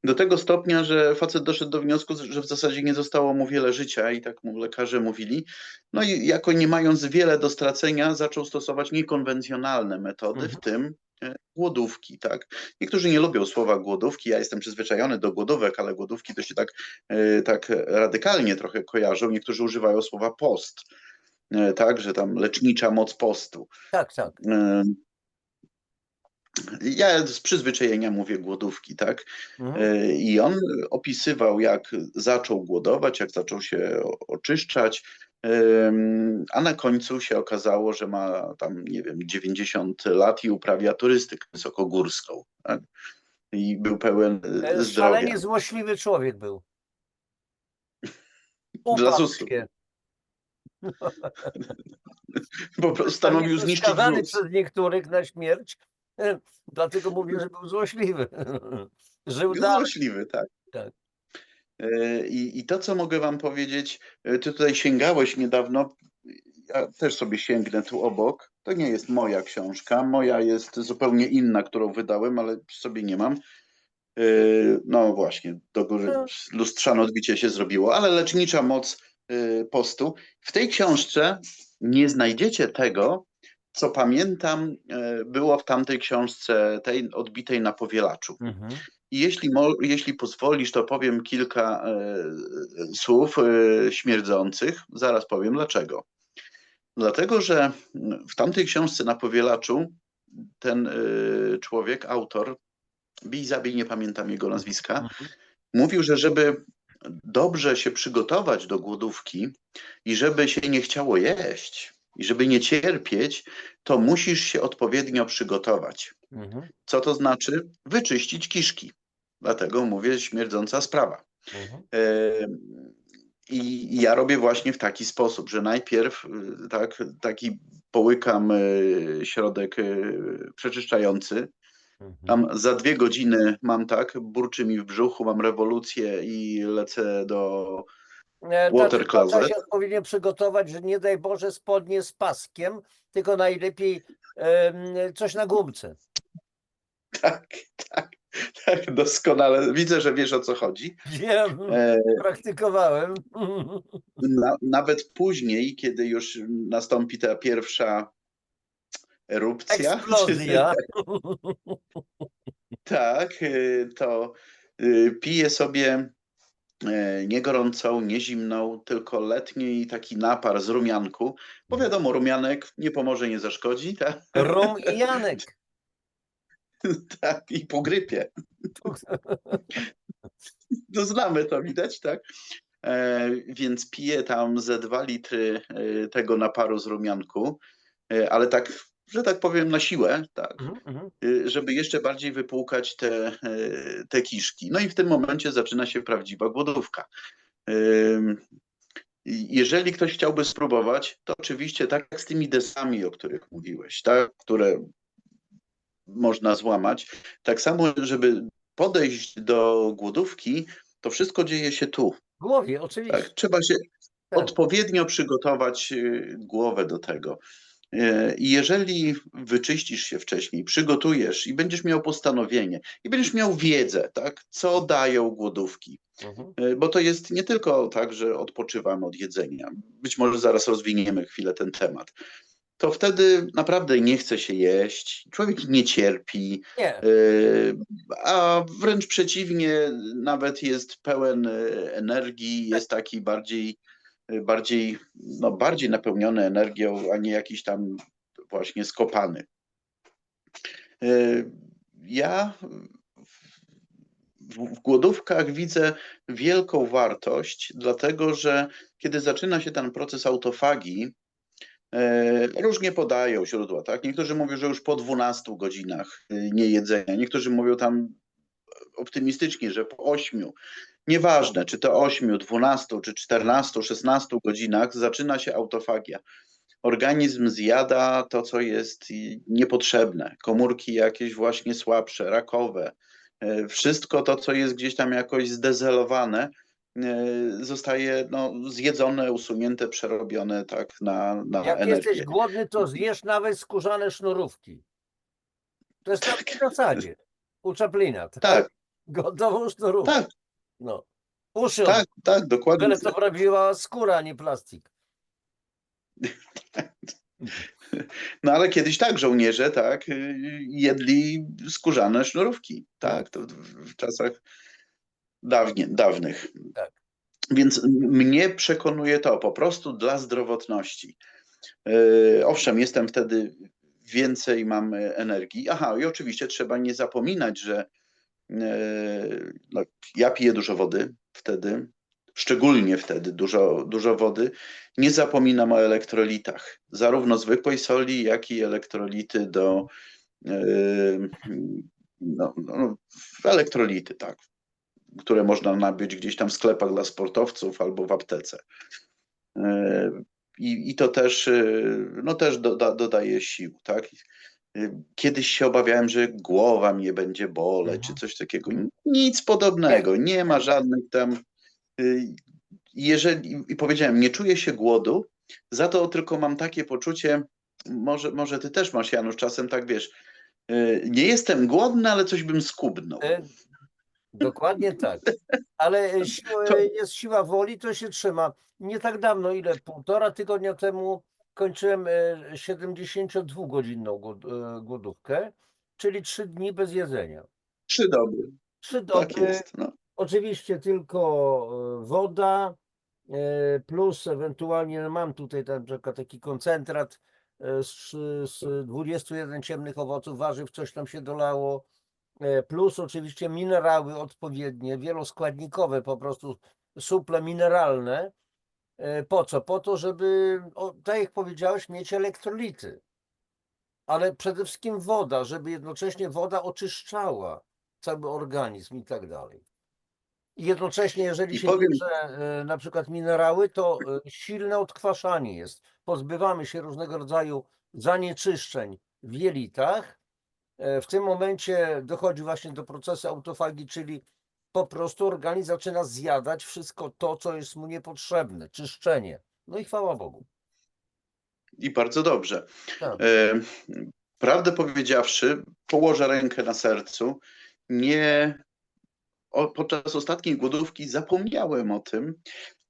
Do tego stopnia, że facet doszedł do wniosku, że w zasadzie nie zostało mu wiele życia i tak mu lekarze mówili. No i jako nie mając wiele do stracenia, zaczął stosować niekonwencjonalne metody, w Mhm. tym głodówki, tak. Niektórzy nie lubią słowa głodówki, ja jestem przyzwyczajony do głodówek, ale głodówki to się tak radykalnie trochę kojarzą. Niektórzy używają słowa post, tak, że tam lecznicza moc postu. Tak, tak. Ja z przyzwyczajenia mówię głodówki, tak? Mhm. I on opisywał, jak zaczął głodować, jak zaczął się oczyszczać, a na końcu się okazało, że ma tam, nie wiem, 90 lat i uprawia turystykę wysokogórską, tak? I był pełen zdrowia. Szalenie złośliwy człowiek był. Dla Uparł ZUS-u. się. Po prostu Pewnie stanowił był zniszczyć skazany ZUS. przez niektórych na śmierć. Dlatego mówię, że był złośliwy. Żył Był dalej. złośliwy, tak. Tak. I to, co mogę wam powiedzieć, ty tutaj sięgałeś niedawno, ja też sobie sięgnę tu obok. To nie jest moja książka, moja jest zupełnie inna, którą wydałem, ale sobie nie mam. No właśnie, do góry No. lustrzane odbicie się zrobiło, ale lecznicza moc postu. W tej książce nie znajdziecie tego, co pamiętam, było w tamtej książce, tej odbitej na powielaczu. Mhm. I jeśli pozwolisz, to powiem kilka słów śmierdzących. Zaraz powiem dlaczego. Dlatego, że w tamtej książce na powielaczu ten człowiek, autor, bij zabij, nie pamiętam jego nazwiska, Mhm. mówił, że żeby dobrze się przygotować do głodówki i żeby się nie chciało jeść, I żeby nie cierpieć, to musisz się odpowiednio przygotować. Mhm. Co to znaczy? Wyczyścić kiszki. Dlatego mówię śmierdząca sprawa. Mhm. I ja robię właśnie w taki sposób, że najpierw taki połykam środek przeczyszczający. Mhm. Tam za 2 godziny mam burczy mi w brzuchu, mam rewolucję i lecę do Trzeba water closet. się odpowiednio przygotować, że nie daj Boże spodnie z paskiem, tylko najlepiej coś na gumce. Tak, tak, tak, doskonale. Widzę, że wiesz, o co chodzi. Wiem, E, praktykowałem. Nawet później, kiedy już nastąpi ta pierwsza erupcja, Eksplozja. tak, to piję sobie nie gorącą, nie zimną, tylko letni taki napar z rumianku, bo wiadomo, rumianek nie pomoże, nie zaszkodzi, tak? Rum i Janek. Tak, i po grypie. No znamy to, widać, tak? Więc piję tam ze 2 litry tego naparu z rumianku, ale tak, że tak powiem, na siłę, tak, Mhm, mhm. żeby jeszcze bardziej wypłukać te kiszki. No i w tym momencie zaczyna się prawdziwa głodówka. Jeżeli ktoś chciałby spróbować, to oczywiście tak jak z tymi desami, o których mówiłeś, tak, które można złamać, tak samo, żeby podejść do głodówki, to wszystko dzieje się tu. W głowie, Tak? oczywiście. Trzeba się Tak. odpowiednio przygotować głowę do tego. I jeżeli wyczyścisz się wcześniej, przygotujesz i będziesz miał postanowienie, i będziesz miał wiedzę, tak, co dają głodówki, Mhm. bo to jest nie tylko tak, że odpoczywamy od jedzenia. Być może zaraz rozwiniemy chwilę ten temat. To wtedy naprawdę nie chce się jeść, człowiek nie cierpi, Nie. a wręcz przeciwnie, nawet jest pełen energii, jest taki bardziej napełniony energią, a nie jakiś tam właśnie skopany. Ja w głodówkach widzę wielką wartość, dlatego że kiedy zaczyna się ten proces autofagii, różnie podają źródła, tak? Niektórzy mówią, że już po 12 godzinach niejedzenia, niektórzy mówią tam optymistycznie, że po 8. Nieważne, czy to 8, 12, czy 14, 16 godzinach zaczyna się autofagia. Organizm zjada to, co jest niepotrzebne. Komórki jakieś właśnie słabsze, rakowe. Wszystko to, co jest gdzieś tam jakoś zdezelowane, zostaje zjedzone, usunięte, przerobione tak na Jak jesteś energię. głodny, to zjesz nawet skórzane sznurówki. To jest na tej zasadzie. U Chaplina, tak? Tak, Gotową sznurówkę. tak, No. Uszy od... tak, tak, dokładnie. Byle to prawdziwa skóra, a nie plastik. No ale kiedyś tak, żołnierze, tak, jedli skórzane sznurówki, tak, to w czasach dawnych. Tak. Więc mnie przekonuje to po prostu dla zdrowotności. Owszem, jestem wtedy więcej, mam energii. Aha, i oczywiście trzeba nie zapominać, że no, ja piję dużo wody wtedy, szczególnie wtedy dużo wody. Nie zapominam o elektrolitach, zarówno zwykłej soli, jak i elektrolity elektrolity, tak, które można nabyć gdzieś tam w sklepach dla sportowców albo w aptece. I to też, też dodaje sił, tak? Kiedyś się obawiałem, że głowa mnie będzie boleć, czy coś takiego. Nic podobnego, nie ma żadnych tam. I powiedziałem, nie czuję się głodu, za to tylko mam takie poczucie, może ty też masz, Janusz, czasem tak wiesz, nie jestem głodny, ale coś bym skubnął. Dokładnie tak. Ale To jest siła woli, to się trzyma. Nie tak dawno, ile? 1,5 tygodnia temu kończyłem 72-godzinną głodówkę, czyli 3 dni bez jedzenia. 3 doby. 3 Tak doby, jest. No. oczywiście tylko woda, plus ewentualnie mam tutaj taki koncentrat z 21 ciemnych owoców, warzyw, coś tam się dolało, plus oczywiście minerały odpowiednie, wieloskładnikowe, po prostu suple mineralne. Po co? Po to, żeby, tak jak powiedziałeś, mieć elektrolity, ale przede wszystkim woda, żeby jednocześnie woda oczyszczała cały organizm i tak dalej. I jednocześnie, jeżeli I się powiem, bierze na przykład minerały, to silne odkwaszanie jest. Pozbywamy się różnego rodzaju zanieczyszczeń w jelitach. W tym momencie dochodzi właśnie do procesu autofagii, czyli po prostu organizm zaczyna zjadać wszystko to, co jest mu niepotrzebne, czyszczenie. No i chwała Bogu. i bardzo dobrze. Tak. E, Prawdę powiedziawszy, położę rękę na sercu, nie podczas ostatniej głodówki zapomniałem o tym,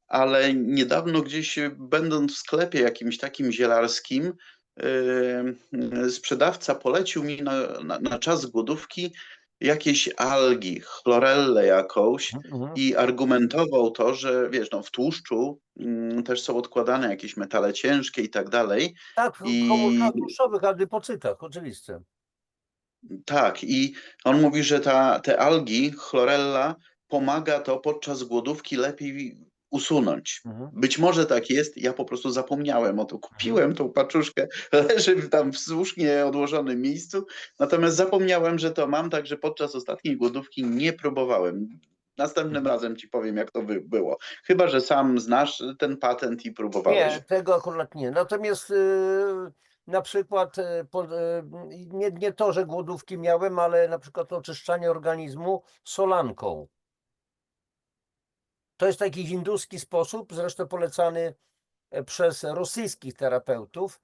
ale niedawno gdzieś będąc w sklepie jakimś takim zielarskim, sprzedawca polecił mi na czas głodówki jakieś algi, chlorellę jakąś Mhm. i argumentował to, że wiesz, no, w tłuszczu też są odkładane jakieś metale ciężkie i tak dalej. Tak, w I komórkach tłuszczowych, adipocytach, oczywiście. tak, i on mówi, że te algi, chlorella, pomaga to podczas głodówki lepiej usunąć. Mhm. Być może tak jest, ja po prostu zapomniałem o to. Mhm. Kupiłem tą paczuszkę, leży tam w słusznie odłożonym miejscu, natomiast zapomniałem, że to mam, także podczas ostatniej głodówki nie próbowałem. Następnym Mhm. razem ci powiem, jak to było. Chyba że sam znasz ten patent i Nie, próbowałeś. tego akurat nie. Natomiast na przykład nie to, że głodówki miałem, ale na przykład oczyszczanie organizmu solanką. To jest taki hinduski sposób, zresztą polecany przez rosyjskich terapeutów.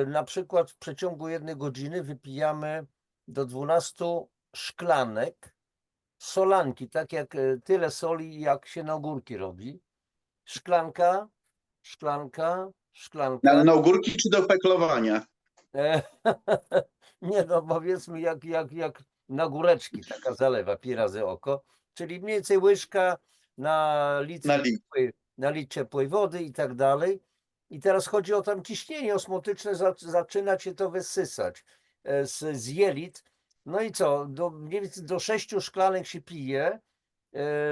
Na przykład w przeciągu 1 godziny wypijamy do 12 szklanek solanki, tak jak tyle soli, jak się na ogórki robi. Szklanka, szklanka, Ale szklanka. na ogórki czy do peklowania? E, Nie no, powiedzmy jak na góreczki taka zalewa pi razy oko, czyli mniej więcej łyżka na litr Na litr. na litr ciepłej wody i tak dalej. I teraz chodzi o tam ciśnienie osmotyczne, zaczyna cię to wysysać z jelit. No i co, mniej więcej do 6 szklanek się pije,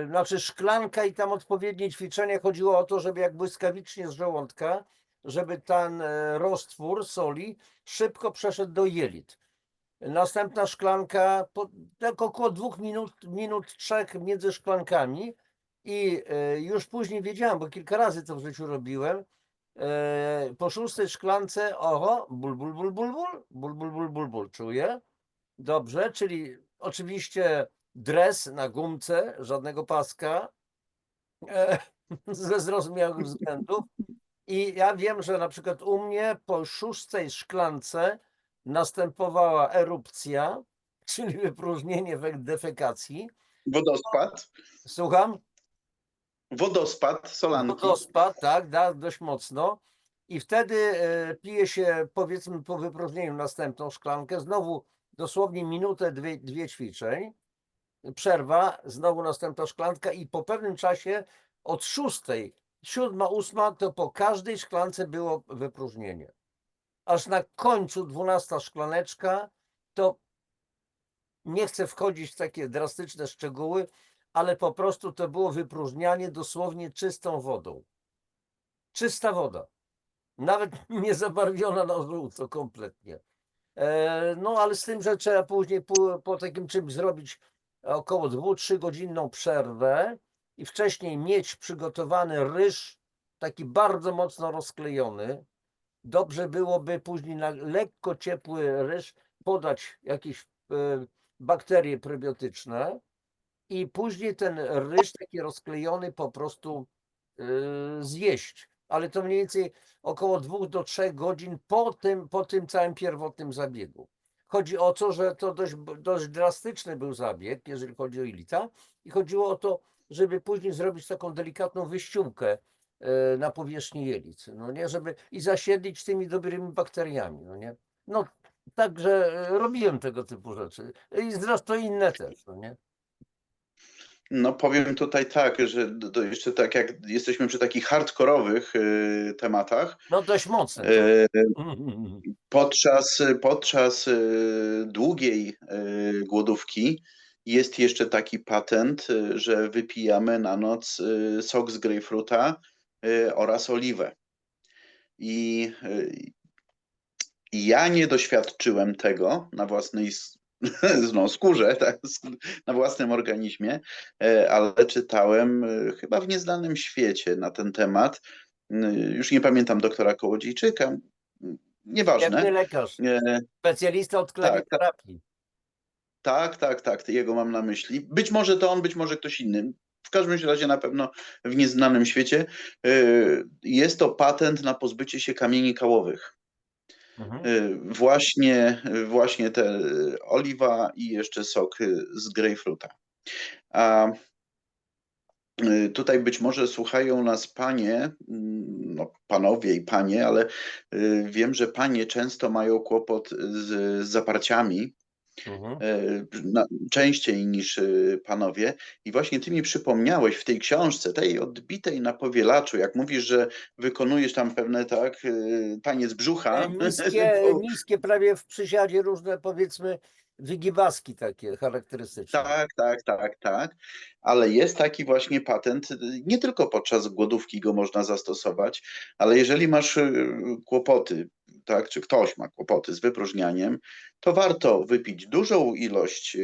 znaczy szklanka i tam odpowiednie ćwiczenia. Chodziło o to, żeby jak błyskawicznie z żołądka, żeby ten roztwór soli szybko przeszedł do jelit. Następna szklanka, tak około 2 minut, 3 między szklankami i już później wiedziałem, bo kilka razy to w życiu robiłem, po 6 szklance, oho, ból, ból, ból, ból, ból, ból, ból, ból, ból, ból, czuję. Dobrze, czyli oczywiście dres na gumce, żadnego paska, e, ze zrozumiałych względów. I ja wiem, że na przykład u mnie po 6 szklance następowała erupcja, czyli wypróżnienie defekacji. Wodospad. Słucham? Wodospad solanki. Wodospad, tak, da, dość mocno. I wtedy pije się, powiedzmy, po wypróżnieniu następną szklankę, znowu dosłownie minutę, dwie ćwiczeń, przerwa, znowu następna szklanka i po pewnym czasie od 6, 7, 8, to po każdej szklance było wypróżnienie. Aż na końcu 12 szklaneczka, to nie chcę wchodzić w takie drastyczne szczegóły, ale po prostu to było wypróżnianie dosłownie czystą wodą. Czysta woda. Nawet nie zabarwiona na żółto kompletnie. No ale z tym, że trzeba później po takim czymś zrobić około 2-3 godzinną przerwę i wcześniej mieć przygotowany ryż, taki bardzo mocno rozklejony. Dobrze byłoby później na lekko ciepły ryż podać jakieś bakterie prebiotyczne i później ten ryż taki rozklejony po prostu zjeść. Ale to mniej więcej około 2 do 3 godzin po tym całym pierwotnym zabiegu. Chodzi o to, że to dość drastyczny był zabieg, jeżeli chodzi o jelita, i chodziło o to, żeby później zrobić taką delikatną wyściółkę na powierzchni jelit, no nie, żeby i zasiedlić tymi dobrymi bakteriami, no nie. No, także robiłem tego typu rzeczy i zresztą inne też, no nie. No powiem tutaj tak, że jeszcze tak jak jesteśmy przy takich hardkorowych tematach, No dość mocne to. y, podczas długiej głodówki jest jeszcze taki patent, że wypijamy na noc sok z grejpfruta oraz oliwę. I ja nie doświadczyłem tego na własnej skórze, tak, na własnym organizmie, ale czytałem chyba w Nieznanym Świecie na ten temat. Już nie pamiętam doktora Kołodziejczyka, nieważne. Pewny lekarz, E, specjalista od Tak, klewioterapii. tak, jego mam na myśli. Być może to on, być może ktoś inny. W każdym razie na pewno w Nieznanym Świecie jest to patent na pozbycie się kamieni kałowych. Mhm. Właśnie te oliwa i jeszcze sok z grejpfruta. A tutaj być może słuchają nas panie, no panowie i panie, ale wiem, że panie często mają kłopot z zaparciami, Mhm. częściej niż panowie. I właśnie ty mi przypomniałeś w tej książce, tej odbitej na powielaczu, jak mówisz, że wykonujesz tam pewne taniec brzucha. Niskie prawie w przysiadzie różne, powiedzmy, wygibaski takie charakterystyczne. Tak. Ale jest taki właśnie patent, nie tylko podczas głodówki go można zastosować, ale jeżeli masz kłopoty, tak, czy ktoś ma kłopoty z wypróżnianiem, to warto wypić dużą ilość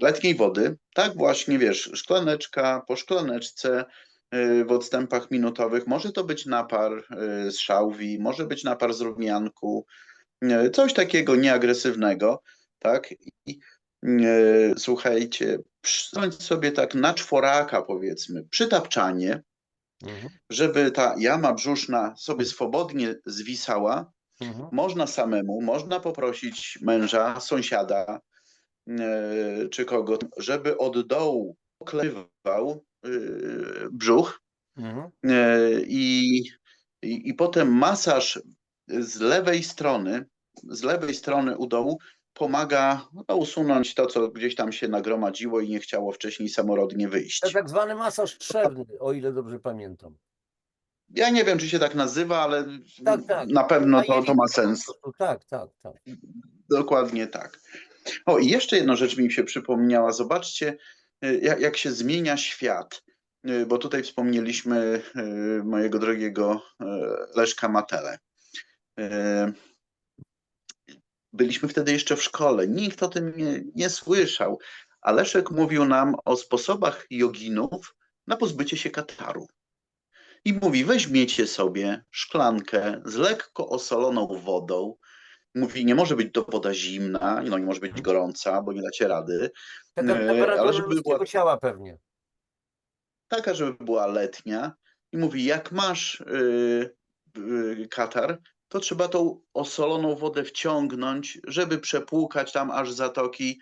letniej wody, tak właśnie, wiesz, szklaneczka po szklaneczce w odstępach minutowych. Może to być napar z szałwi, może być napar z rumianku, coś takiego nieagresywnego, tak? I słuchajcie, przyjąć sobie tak na czworaka, powiedzmy, przytapczanie, Mhm. żeby ta jama brzuszna sobie swobodnie zwisała. Mhm. Można samemu, można poprosić męża, sąsiada czy kogo, żeby od dołu oklewał brzuch Mhm. i potem masaż z lewej strony u dołu pomaga usunąć to, co gdzieś tam się nagromadziło i nie chciało wcześniej samorodnie To wyjść. tak zwany masaż trzewny, o ile dobrze pamiętam. Ja nie wiem, czy się tak nazywa, ale Tak. na pewno A to ma jelito po sens. prostu, tak. Dokładnie tak. O, i jeszcze jedna rzecz mi się przypomniała. Zobaczcie, jak się zmienia świat. Bo tutaj wspomnieliśmy mojego drogiego Leszka Matelę. Byliśmy wtedy jeszcze w szkole, nikt o tym nie słyszał, a Leszek mówił nam o sposobach joginów na pozbycie się kataru. I mówi, weźmiecie sobie szklankę z lekko osoloną wodą. Mówi, nie może być to woda zimna, no nie może być Mhm. gorąca, bo nie dacie rady, Taka ale temperatura żeby była ludzkiego ciała pewnie. taka, żeby była letnia. I mówi, jak masz katar, to trzeba tą osoloną wodę wciągnąć, żeby przepłukać tam aż zatoki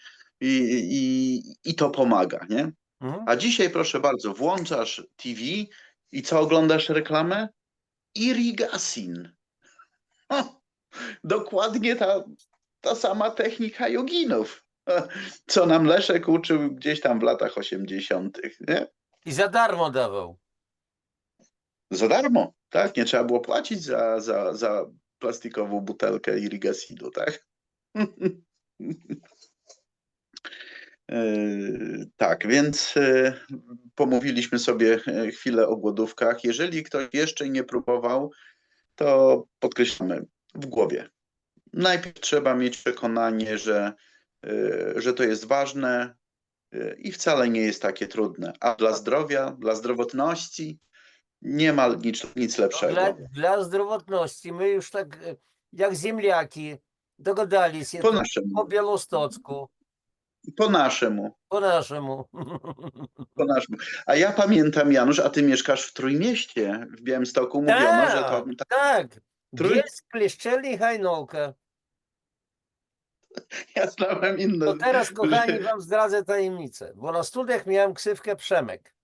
i to pomaga, nie? Mhm. A dzisiaj, proszę bardzo, włączasz TV i co oglądasz reklamę? Irigasin. O, dokładnie ta sama technika joginów, co nam Leszek uczył gdzieś tam w latach 80., nie? I za darmo dawał. Za darmo, tak? Nie trzeba było płacić za plastikową butelkę Irrigasidu, tak? Tak, więc pomówiliśmy sobie chwilę o głodówkach. Jeżeli ktoś jeszcze nie próbował, to podkreślamy w głowie. Najpierw trzeba mieć przekonanie, że to jest ważne i wcale nie jest takie trudne. A dla zdrowia, dla zdrowotności nie ma nic No, dla, lepszego. dla zdrowotności my już tak jak ziemniaki dogadali się Po tak po naszemu, białostocku, po naszemu. po naszemu. Po naszemu. A ja pamiętam, Janusz, a ty mieszkasz w Trójmieście, w Białymstoku. Mówiono, że to Tak. Trój... Bielsk, Kleszczeli, Hajnówka. Ja znałem inne. To teraz, kochani, Że... wam zdradzę tajemnicę, bo na studiach miałem ksywkę Przemek.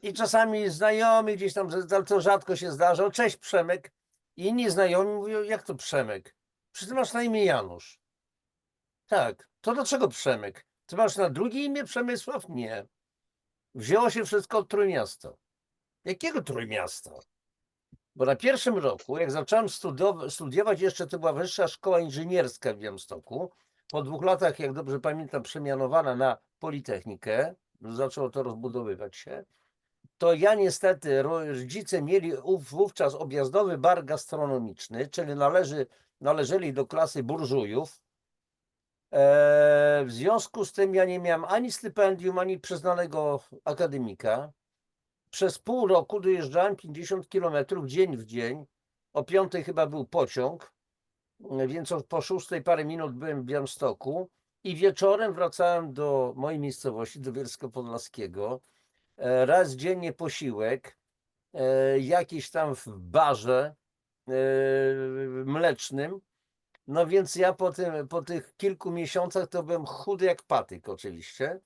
I czasami znajomi gdzieś tam, to rzadko się zdarza, cześć Przemek. I inni znajomi mówią, jak to Przemek? Przecież ty masz na imię Janusz. Tak, to dlaczego Przemek? Ty masz na drugie imię Przemysław? Nie. Wzięło się wszystko od Trójmiasta. Jakiego Trójmiasta? Bo na pierwszym roku, jak zacząłem studiować, jeszcze to była Wyższa Szkoła Inżynierska w Białymstoku. Po 2 latach, jak dobrze pamiętam, przemianowana na Politechnikę. Zaczęło to rozbudowywać się. to ja niestety, rodzice mieli wówczas objazdowy bar gastronomiczny, czyli należeli do klasy burżujów. W związku z tym ja nie miałem ani stypendium, ani przyznanego akademika. Przez pół roku dojeżdżałem 50 kilometrów dzień w dzień. O 5 chyba był pociąg, więc po 6 parę minut byłem w Białymstoku i wieczorem wracałem do mojej miejscowości, do Bielska Podlaskiego. Raz dziennie posiłek, jakiś tam w barze mlecznym. No więc ja po tych kilku miesiącach to byłem chudy jak patyk oczywiście.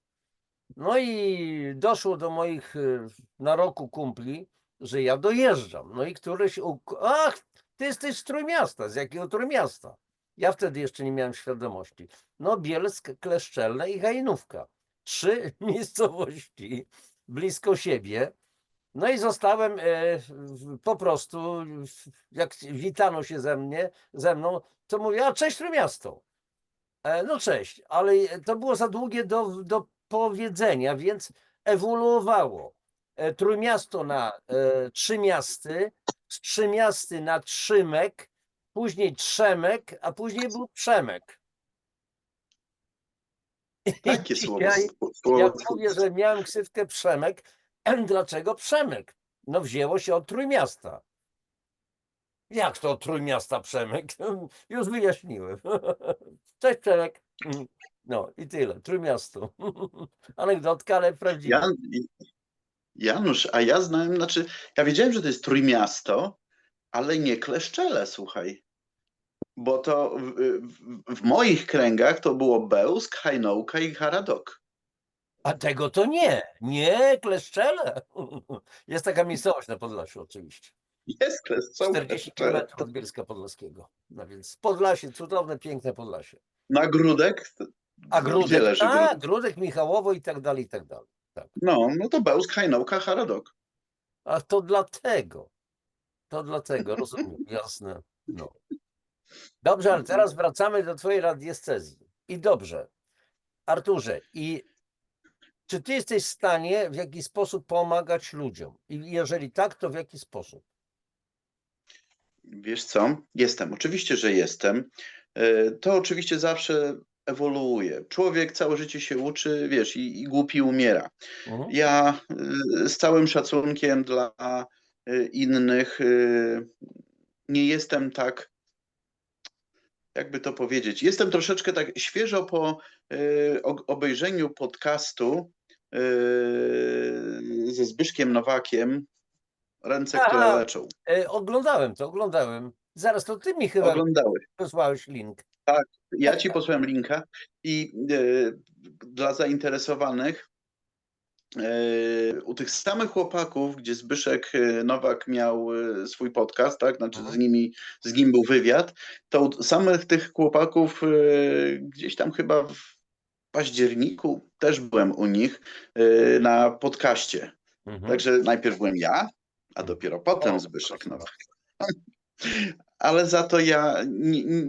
No i doszło do moich na roku kumpli, że ja dojeżdżam. No i któryś, ach, ty jesteś z Trójmiasta. Z jakiego Trójmiasta? Ja wtedy jeszcze nie miałem świadomości. No Bielsk, Kleszczelne i Hajnówka. 3 miejscowości blisko siebie. No i zostałem po prostu, jak witano się ze mną, to mówię, a cześć Trójmiasto. No cześć, ale to było za długie do powiedzenia, więc ewoluowało. Trójmiasto na Trzymiasty, z Trzymiasty na Trzymek, później Trzemek, a później był Przemek. I Takie słowo. dzisiaj, jak mówię, że miałem ksywkę Przemek, dlaczego Przemek? No wzięło się od Trójmiasta. Jak to od Trójmiasta Przemek? Już wyjaśniłem. Cześć Przemek. No i tyle, Trójmiasto. Anegdotka, ale prawdziwa. Janusz, a ja znałem, znaczy, ja wiedziałem, że to jest Trójmiasto, ale nie Kleszczele, słuchaj. Bo to w moich kręgach to było Bełsk, Hajnówka i Haradok. A tego to nie, Kleszczele. Jest taka miejscowość na Podlasiu oczywiście. Jest, są 40 Kleszczele. km od Bielska Podlaskiego. No więc Podlasie, cudowne, piękne Podlasie. Nagródek? A Gdzie Gródek, leży Gródek? Gródek, Michałowo i tak dalej, i tak dalej. Tak. No to Bełsk, Hajnówka, Haradok. A to dlatego, rozumiem, jasne. No. Dobrze, ale teraz wracamy do twojej radiestezji. I dobrze, Arturze, i czy ty jesteś w stanie w jakiś sposób pomagać ludziom? I jeżeli tak, to w jaki sposób? Wiesz co? Jestem. Oczywiście, że jestem. To oczywiście zawsze ewoluuje. Człowiek całe życie się uczy, wiesz, i głupi umiera. Mhm. Ja z całym szacunkiem dla innych nie jestem tak, jakby to powiedzieć, jestem troszeczkę tak świeżo po obejrzeniu podcastu ze Zbyszkiem Nowakiem Ręce, które Aha, leczą. oglądałem. Zaraz, to ty mi chyba Oglądałeś. wysłałeś link. Tak, ja ci posłałem linka i dla zainteresowanych u tych samych chłopaków, gdzie Zbyszek Nowak miał swój podcast, tak, znaczy z nim był wywiad, to u samych tych chłopaków gdzieś tam chyba w październiku też byłem u nich na podcaście. Także najpierw byłem ja, a dopiero potem Zbyszek Nowak. Ale za to ja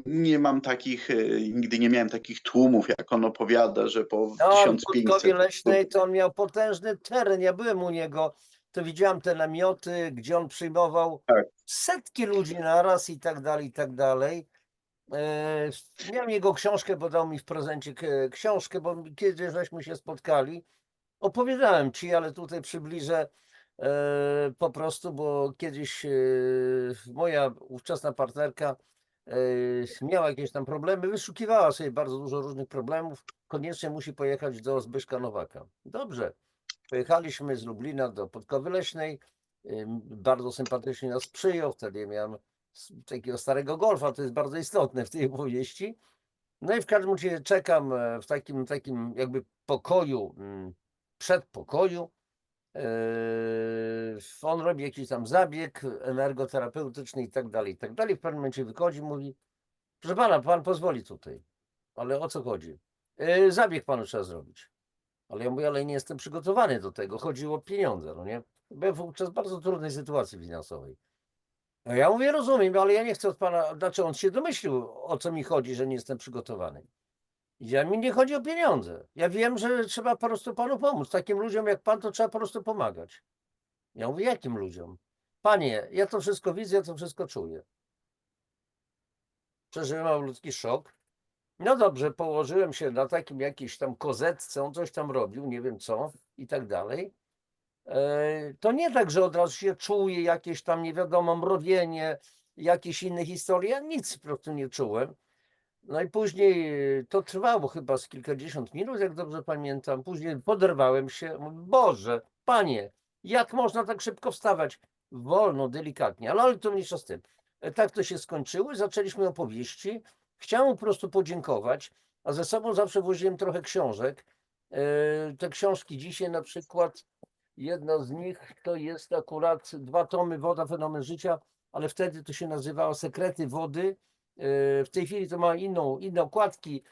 nie mam takich, nigdy nie miałem takich tłumów, jak on opowiada, że po No, w 1500. Podkowie Leśnej to on miał potężny teren. Ja byłem u niego, to widziałem te namioty, gdzie on przyjmował Tak. setki ludzi naraz i tak dalej, i tak dalej. Miałem jego książkę, bo dał mi w prezencie książkę, bo kiedyś żeśmy się spotkali. Opowiadałem ci, ale tutaj przybliżę po prostu, bo kiedyś moja ówczesna partnerka miała jakieś tam problemy, wyszukiwała sobie bardzo dużo różnych problemów, koniecznie musi pojechać do Zbyszka Nowaka. Dobrze, pojechaliśmy z Lublina do Podkowy Leśnej, bardzo sympatycznie nas przyjął, wtedy miałem takiego starego Golfa, to jest bardzo istotne w tej opowieści. No i w każdym razie czekam w takim jakby pokoju, przedpokoju. On robi jakiś tam zabieg energoterapeutyczny i tak dalej, i tak dalej. W pewnym momencie wychodzi, mówi, proszę pana, pan pozwoli tutaj. Ale o co chodzi? Zabieg panu trzeba zrobić. Ale ja mówię, ale nie jestem przygotowany do tego. Chodziło o pieniądze, no nie? Byłem wówczas w bardzo trudnej sytuacji finansowej. A ja mówię, rozumiem, ale ja nie chcę od pana, znaczy on się domyślił, o co mi chodzi, że nie jestem przygotowany. Ja mi nie chodzi o pieniądze. Ja wiem, że trzeba po prostu panu pomóc. Takim ludziom jak pan to trzeba po prostu pomagać. Ja mówię, jakim ludziom? Panie, ja to wszystko widzę, ja to wszystko czuję. Przeżyłem ludzki szok. No dobrze, położyłem się na takim jakiejś tam kozetce, on coś tam robił, nie wiem co i tak dalej. To nie tak, że od razu się czuje jakieś tam, nie wiadomo, mrowienie, jakieś inne historie. Ja nic po prostu nie czułem. No i później to trwało chyba z kilkadziesiąt minut, jak dobrze pamiętam. Później poderwałem się. Mówię, Boże, panie, jak można tak szybko wstawać? Wolno, delikatnie, ale to mniejsza z tym. Tak to się skończyło. Zaczęliśmy opowieści. Chciałem po prostu podziękować, a ze sobą zawsze woziłem trochę książek. Te książki dzisiaj na przykład, jedna z nich to jest akurat 2 tomy Woda, fenomen życia, ale wtedy to się nazywało Sekrety wody. W tej chwili to ma inne okładki,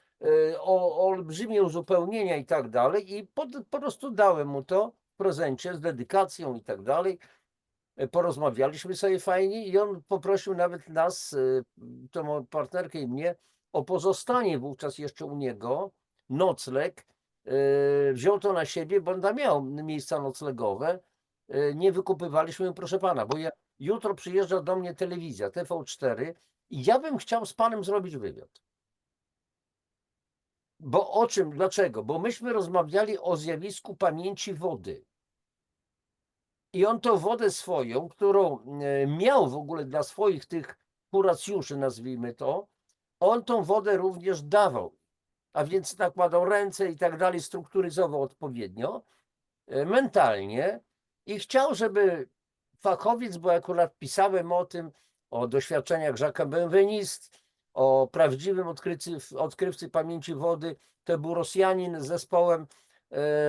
olbrzymie uzupełnienia i tak dalej. I po prostu dałem mu to w prezencie z dedykacją i tak dalej. Porozmawialiśmy sobie fajnie i on poprosił nawet nas, tą moją partnerkę i mnie, o pozostanie wówczas jeszcze u niego, nocleg. Wziął to na siebie, bo on tam miał miejsca noclegowe. Nie wykupywaliśmy, proszę pana, bo jutro przyjeżdża do mnie telewizja TV4 i ja bym chciał z panem zrobić wywiad. Bo o czym? Dlaczego? Bo myśmy rozmawiali o zjawisku pamięci wody. I on tą wodę swoją, którą miał w ogóle dla swoich tych kuracjuszy, nazwijmy to, on tą wodę również dawał. A więc nakładał ręce i tak dalej, strukturyzował odpowiednio, mentalnie i chciał, żeby fachowiec, bo akurat pisałem o tym, o doświadczeniach Jacques'a Benveniste, o prawdziwym odkrywcy pamięci wody. To był Rosjanin z zespołem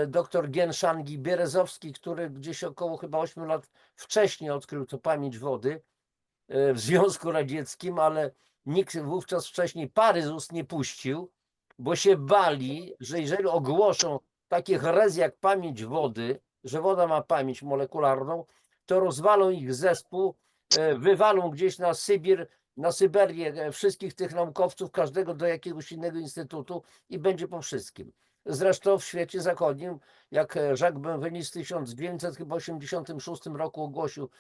dr Genshangi Bierezowski, który gdzieś około chyba 8 lat wcześniej odkrył tę pamięć wody w Związku Radzieckim, ale nikt wówczas wcześniej pary z ust nie puścił, bo się bali, że jeżeli ogłoszą takie herezy jak pamięć wody, że woda ma pamięć molekularną, to rozwalą ich zespół, wywalą gdzieś na Sybir, na Syberię wszystkich tych naukowców, każdego do jakiegoś innego instytutu i będzie po wszystkim. Zresztą w świecie zachodnim, jak Jacques Benveniste w 1986 roku ogłosił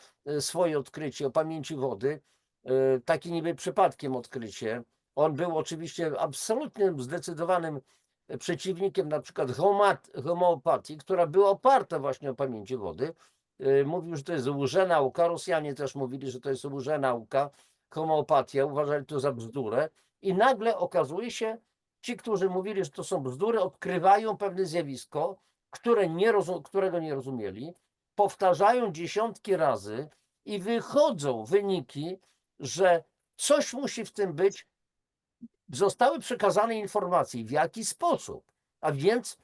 swoje odkrycie o pamięci wody, takie niby przypadkiem odkrycie. On był oczywiście absolutnym, zdecydowanym przeciwnikiem na przykład homeopatii, która była oparta właśnie o pamięci wody. Mówił, że to jest łżenauka. Rosjanie też mówili, że to jest łżenauka. Homeopatia, uważali to za bzdurę. I nagle okazuje się, ci, którzy mówili, że to są bzdury, odkrywają pewne zjawisko, którego nie rozumieli, powtarzają dziesiątki razy i wychodzą wyniki, że coś musi w tym być. Zostały przekazane informacje, w jaki sposób, a więc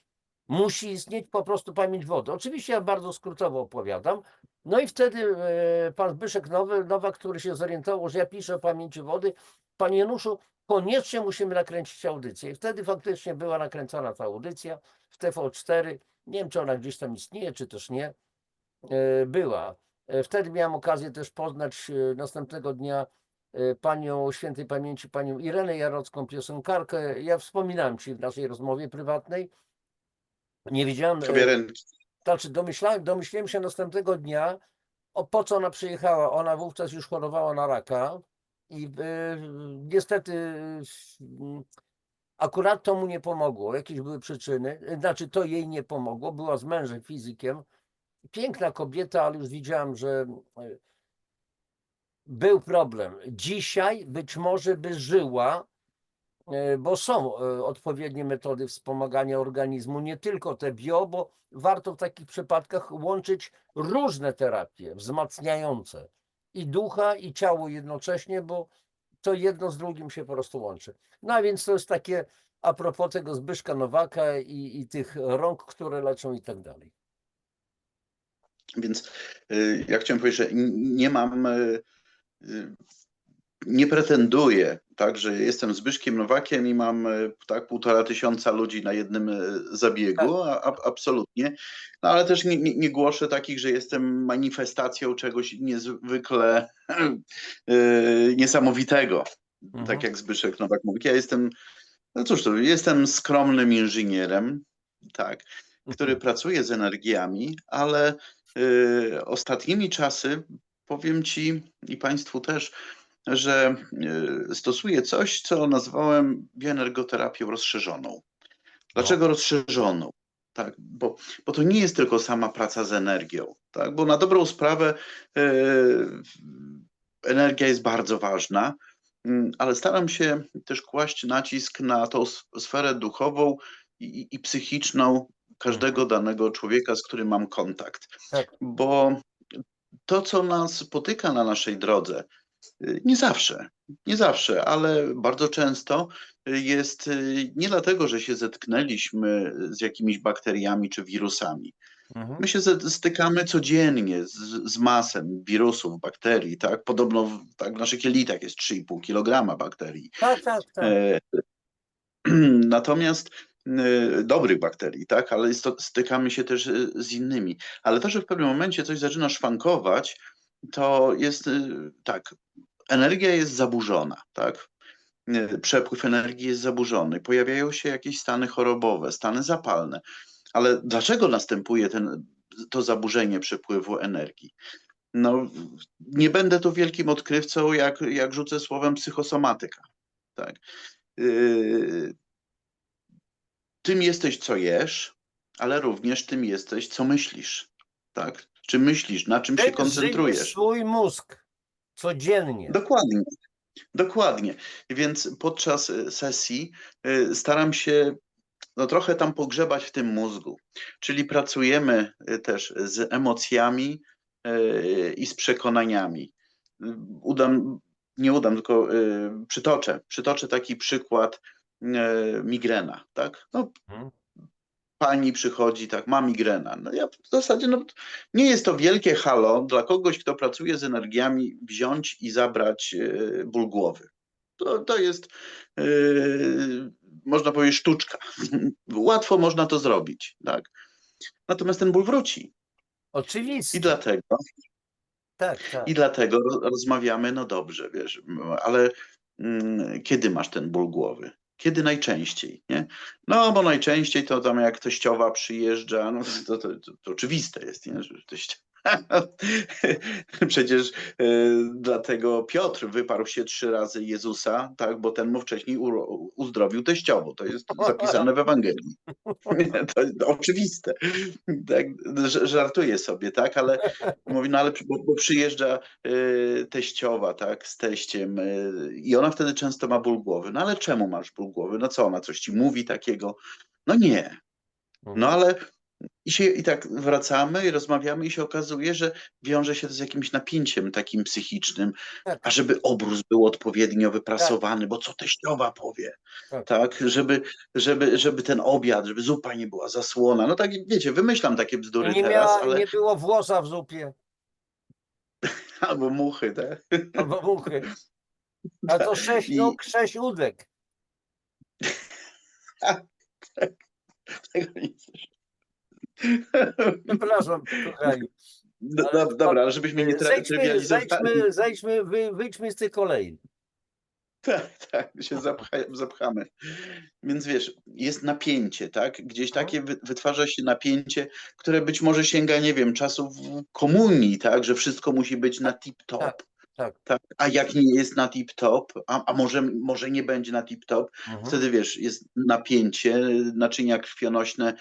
musi istnieć po prostu pamięć wody. Oczywiście ja bardzo skrótowo opowiadam. No i wtedy pan Zbyszek Nowak, który się zorientował, że ja piszę o pamięci wody, panie Januszu, koniecznie musimy nakręcić audycję. I wtedy faktycznie była nakręcona ta audycja w TV4. Nie wiem, czy ona gdzieś tam istnieje, czy też nie. Była. Wtedy miałem okazję też poznać następnego dnia panią świętej pamięci, panią Irenę Jarocką, piosenkarkę. Ja wspominałem ci w naszej rozmowie prywatnej. Nie wiedziałem, Kawiarenki. znaczy domyśliłem się następnego dnia, po co ona przyjechała. Ona wówczas już chorowała na raka i niestety akurat to mu nie pomogło. Jakieś były przyczyny, znaczy to jej nie pomogło. Była z mężem fizykiem. Piękna kobieta, ale już widziałem, że był problem. Dzisiaj być może by żyła, bo są odpowiednie metody wspomagania organizmu, nie tylko te bio, bo warto w takich przypadkach łączyć różne terapie wzmacniające i ducha, i ciało jednocześnie, bo to jedno z drugim się po prostu łączy. No a więc to jest takie a propos tego Zbyszka Nowaka i tych rąk, które leczą i tak dalej. Więc ja chciałem powiedzieć, że nie mam, nie pretenduję, tak, że jestem Zbyszkiem Nowakiem i mam tak 1500 ludzi na jednym zabiegu, absolutnie, no, ale też nie głoszę takich, że jestem manifestacją czegoś niezwykle niesamowitego, tak jak Zbyszek Nowak mówi. Ja jestem, no cóż, to jestem skromnym inżynierem, tak, który pracuje z energiami, ale ostatnimi czasy, powiem Ci i Państwu też, że stosuję coś, co nazwałem bioenergoterapią rozszerzoną. Dlaczego rozszerzoną? Tak, bo to nie jest tylko sama praca z energią, tak? Bo na dobrą sprawę energia jest bardzo ważna, ale staram się też kłaść nacisk na tą sferę duchową i psychiczną każdego danego człowieka, z którym mam kontakt. Tak. Bo to, co nas spotyka na naszej drodze, nie zawsze, ale bardzo często jest nie dlatego, że się zetknęliśmy z jakimiś bakteriami czy wirusami. My się stykamy codziennie z masem wirusów, bakterii, tak? Podobno tak, w naszych jelitach jest 3,5 kg bakterii. Tak, tak, tak. E, Natomiast dobrych bakterii, tak? Ale stykamy się też z innymi. Ale to, że w pewnym momencie coś zaczyna szwankować, to jest tak, energia jest zaburzona, tak? Przepływ energii jest zaburzony, pojawiają się jakieś stany chorobowe, stany zapalne. Ale dlaczego następuje to zaburzenie przepływu energii? No, nie będę tu wielkim odkrywcą, jak rzucę słowem psychosomatyka. Tak? Tym jesteś, co jesz, ale również tym jesteś, co myślisz. Tak? Czy myślisz, na czym się Tym żywisz koncentrujesz? swój mózg codziennie. Dokładnie. Dokładnie. Więc podczas sesji staram się trochę tam pogrzebać w tym mózgu. Czyli pracujemy też z emocjami i z przekonaniami. Nie udam, tylko przytoczę taki przykład migrena, tak? No, pani przychodzi, tak, ma migrena. No ja w zasadzie, nie jest to wielkie halo dla kogoś, kto pracuje z energiami, wziąć i zabrać ból głowy. To jest, można powiedzieć, sztuczka. Łatwo można to zrobić, tak? Natomiast ten ból wróci. Oczywiście. I dlatego, Tak, tak. rozmawiamy, no dobrze, wiesz, ale kiedy masz ten ból głowy? Kiedy najczęściej, nie? No, bo najczęściej to tam jak teściowa przyjeżdża, no to oczywiste jest, nie? Że Przecież dlatego Piotr wyparł się 3 razy Jezusa, tak, bo ten mu wcześniej uzdrowił teściową. To jest zapisane w Ewangelii. To oczywiste. Tak, żartuję sobie, tak, ale mówi, no ale bo przyjeżdża teściowa, tak, z teściem i ona wtedy często ma ból głowy. No ale czemu masz ból głowy? No co, ona coś ci mówi takiego? No nie. No ale i tak wracamy i rozmawiamy i się okazuje, że wiąże się to z jakimś napięciem takim psychicznym, Tak. a żeby obrus był odpowiednio wyprasowany, bo co teściowa powie, Tak. tak, żeby ten obiad, żeby zupa nie była zasłona. No tak, wiecie, wymyślam takie bzdury teraz, ale Nie było włosa w zupie. albo muchy, tak? Albo muchy. A to 6 nóg, 6 udek. Tego nie Przepraszam, kochani. Dobra, ale żebyśmy nie trywializowali. Wyjdźmy z tej kolei. Tak, się zapchamy. Więc wiesz, jest napięcie, tak? Gdzieś takie wytwarza się napięcie, które być może sięga, nie wiem, czasów komunii, tak? Że wszystko musi być na tip-top. Tak. A jak nie jest na tip-top, a może nie będzie na tip-top, wtedy wiesz, jest napięcie, naczynia krwionośne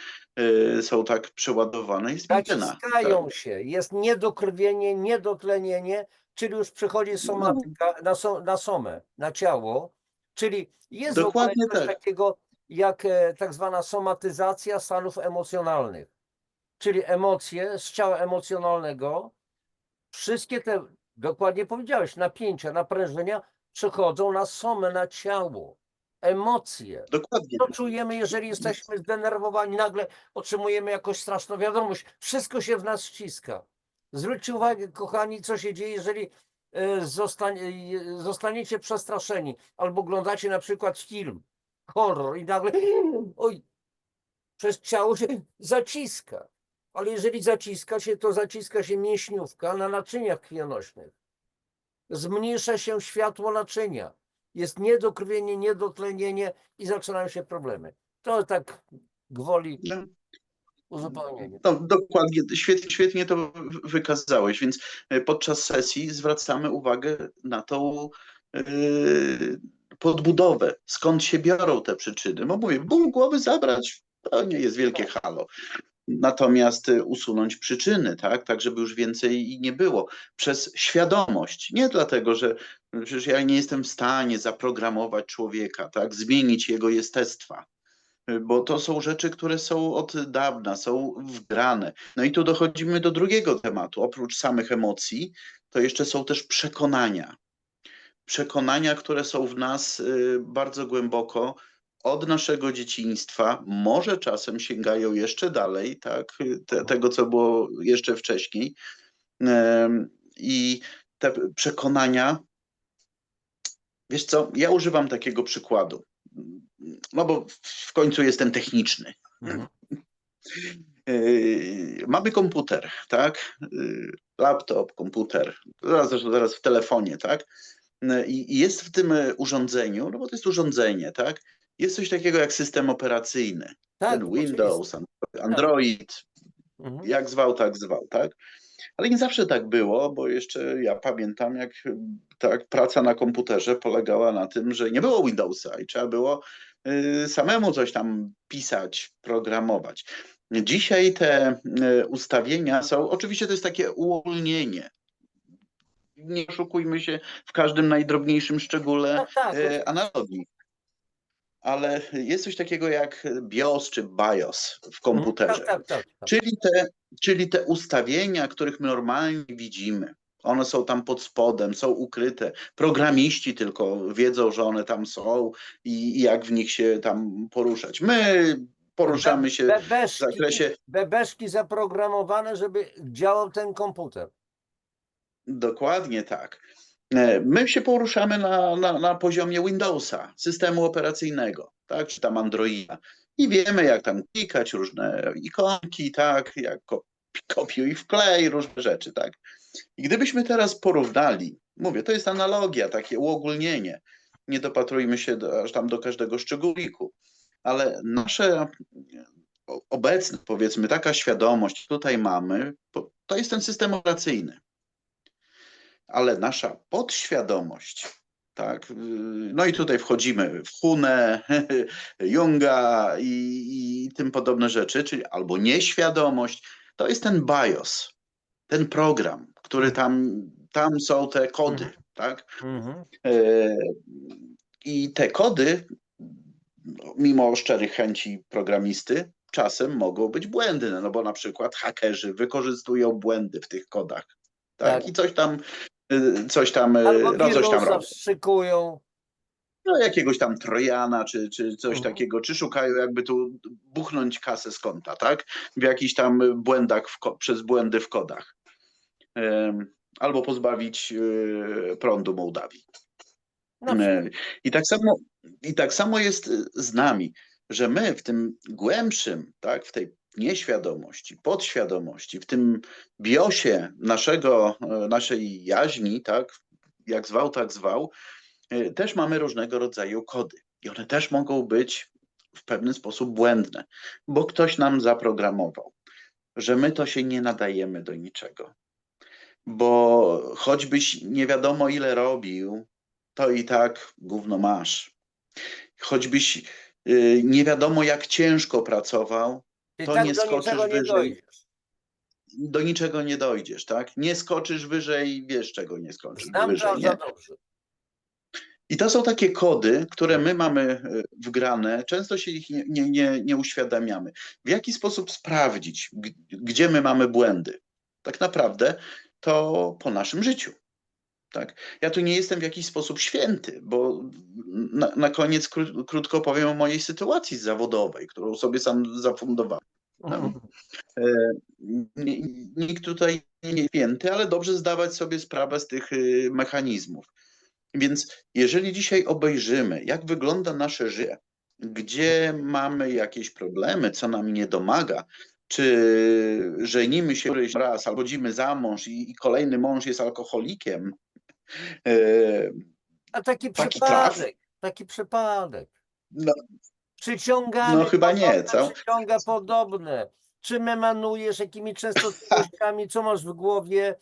są tak przeładowane, jest migrena. Naciskają się, jest niedokrwienie, niedotlenienie, czyli już przychodzi somatyka na somę, na ciało, czyli jest w ogóle Dokładnie coś tak. takiego jak tak zwana somatyzacja stanów emocjonalnych, czyli emocje z ciała emocjonalnego, wszystkie te, dokładnie powiedziałeś, napięcia, naprężenia przechodzą na somę, na ciało. Emocje. Dokładnie. Co czujemy, jeżeli jesteśmy zdenerwowani, nagle otrzymujemy jakąś straszną wiadomość, wszystko się w nas ściska. Zwróćcie uwagę, kochani, co się dzieje, jeżeli zostaniecie przestraszeni albo oglądacie na przykład film, horror i nagle oj, przez ciało się zaciska. Ale jeżeli zaciska się, to zaciska się mięśniówka na naczyniach krwionośnych. Zmniejsza się światło naczynia. Jest niedokrwienie, niedotlenienie i zaczynają się problemy. To tak gwoli uzupełnienie. No, dokładnie, świetnie to wykazałeś, więc podczas sesji zwracamy uwagę na tą podbudowę, skąd się biorą te przyczyny. Bo mówię, ból głowy zabrać, to nie jest wielkie halo. Natomiast usunąć przyczyny, tak, żeby już więcej nie było. Przez świadomość. Nie dlatego, że przecież ja nie jestem w stanie zaprogramować człowieka, tak, zmienić jego jestestwa, bo to są rzeczy, które są od dawna, są wgrane. No i tu dochodzimy do drugiego tematu. Oprócz samych emocji, to jeszcze są też przekonania. Przekonania, które są w nas bardzo głęboko od naszego dzieciństwa, może czasem sięgają jeszcze dalej, tak, tego, co było jeszcze wcześniej. I te przekonania, wiesz co, ja używam takiego przykładu, no bo w końcu jestem techniczny. Mhm. Mamy komputer, tak? Laptop, komputer, zaraz w telefonie, tak? I jest w tym urządzeniu, no bo to jest urządzenie, tak? Jest coś takiego jak system operacyjny. Tak, Ten oczywiście. Windows, Android, Mhm. jak zwał, tak zwał, tak? Ale nie zawsze tak było, bo jeszcze ja pamiętam, jak tak, praca na komputerze polegała na tym, że nie było Windowsa i trzeba było samemu coś tam pisać, programować. Dzisiaj te ustawienia są, oczywiście to jest takie uogólnienie. Nie oszukujmy się w każdym najdrobniejszym szczególe Tak, tak, oczywiście. analogii, ale jest coś takiego jak BIOS czy BIOS w Mhm. Tak, komputerze. tak, tak, tak. Czyli te ustawienia, których my normalnie widzimy, one są tam pod spodem, są ukryte. Programiści tylko wiedzą, że one tam są i jak w nich się tam poruszać. My poruszamy się w zakresie. Bebeszki zaprogramowane, żeby działał ten komputer. Dokładnie tak. My się poruszamy na poziomie Windowsa, systemu operacyjnego, tak, czy tam Androida. I wiemy, jak tam klikać, różne ikonki, tak, jak kopiuj i wklej, różne rzeczy, tak. I gdybyśmy teraz porównali, mówię, to jest analogia, takie uogólnienie, nie dopatrujmy się aż tam do każdego szczególiku, ale nasze obecne, powiedzmy, taka świadomość tutaj mamy, to jest ten system operacyjny. Ale nasza podświadomość, tak, no i tutaj wchodzimy w Hunę, Junga i tym podobne rzeczy, czyli albo nieświadomość, to jest ten BIOS, ten program, który tam są te kody, Mhm. tak? Mhm. I te kody, mimo szczerych chęci programisty, czasem mogą być błędne, no bo na przykład hakerzy wykorzystują błędy w tych kodach, Tak. tak? I coś tam, Albo no coś tam wirusa robią. wstrzykują. No jakiegoś tam trojana, czy coś Mhm. takiego, czy szukają jakby tu buchnąć kasę z konta, tak? W jakichś tam błędach, przez błędy w kodach. Albo pozbawić prądu Mołdawii. Na przykład. I tak samo jest z nami, że my w tym głębszym, tak, w tej nieświadomości, podświadomości, w tym biosie naszej jaźni, tak, jak zwał, tak zwał, też mamy różnego rodzaju kody. I one też mogą być w pewien sposób błędne, bo ktoś nam zaprogramował, że my to się nie nadajemy do niczego. Bo choćbyś nie wiadomo ile robił, to i tak gówno masz. Choćbyś nie wiadomo jak ciężko pracował, I to tak nie do skoczysz niczego nie wyżej, dojdziesz. do niczego nie dojdziesz, tak? Nie skoczysz wyżej, wiesz czego nie skoczysz Znam wyżej, to za nie? dobrze. I to są takie kody, które my mamy wgrane, często się ich nie uświadamiamy. W jaki sposób sprawdzić, gdzie my mamy błędy? Tak naprawdę to po naszym życiu. Tak? Ja tu nie jestem w jakiś sposób święty, bo na koniec krótko powiem o mojej sytuacji zawodowej, którą sobie sam zafundowałem. Mhm. Nikt tutaj nie jest święty, ale dobrze zdawać sobie sprawę z tych mechanizmów. Więc jeżeli dzisiaj obejrzymy, jak wygląda nasze życie, gdzie mamy jakieś problemy, co nam nie domaga, czy żenimy się któryś raz, albo chodzimy za mąż i kolejny mąż jest alkoholikiem, A taki traf, przypadek. no, no Przyciągamy chyba nie, podobne, co? przyciąga podobne. czym emanujesz, jakimi częstotliwościami, co masz w głowie,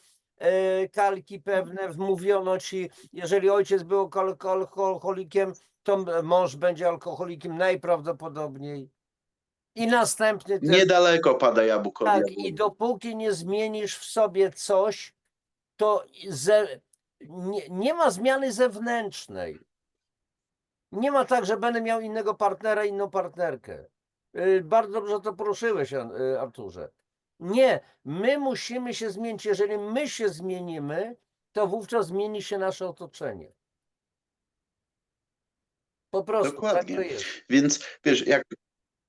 kalki pewne, wmówiono ci, jeżeli ojciec był alkoholikiem, to mąż będzie alkoholikiem najprawdopodobniej. I następny też. Niedaleko pada jabłko od Tak, i jabłoni. dopóki nie zmienisz w sobie coś, to nie ma zmiany zewnętrznej. Nie ma tak, że będę miał innego partnera, inną partnerkę. Bardzo dobrze to poruszyłeś, Arturze. Nie, my musimy się zmienić. Jeżeli my się zmienimy, to wówczas zmieni się nasze otoczenie. Po prostu, tak to Dokładnie. jest. Więc wiesz, jak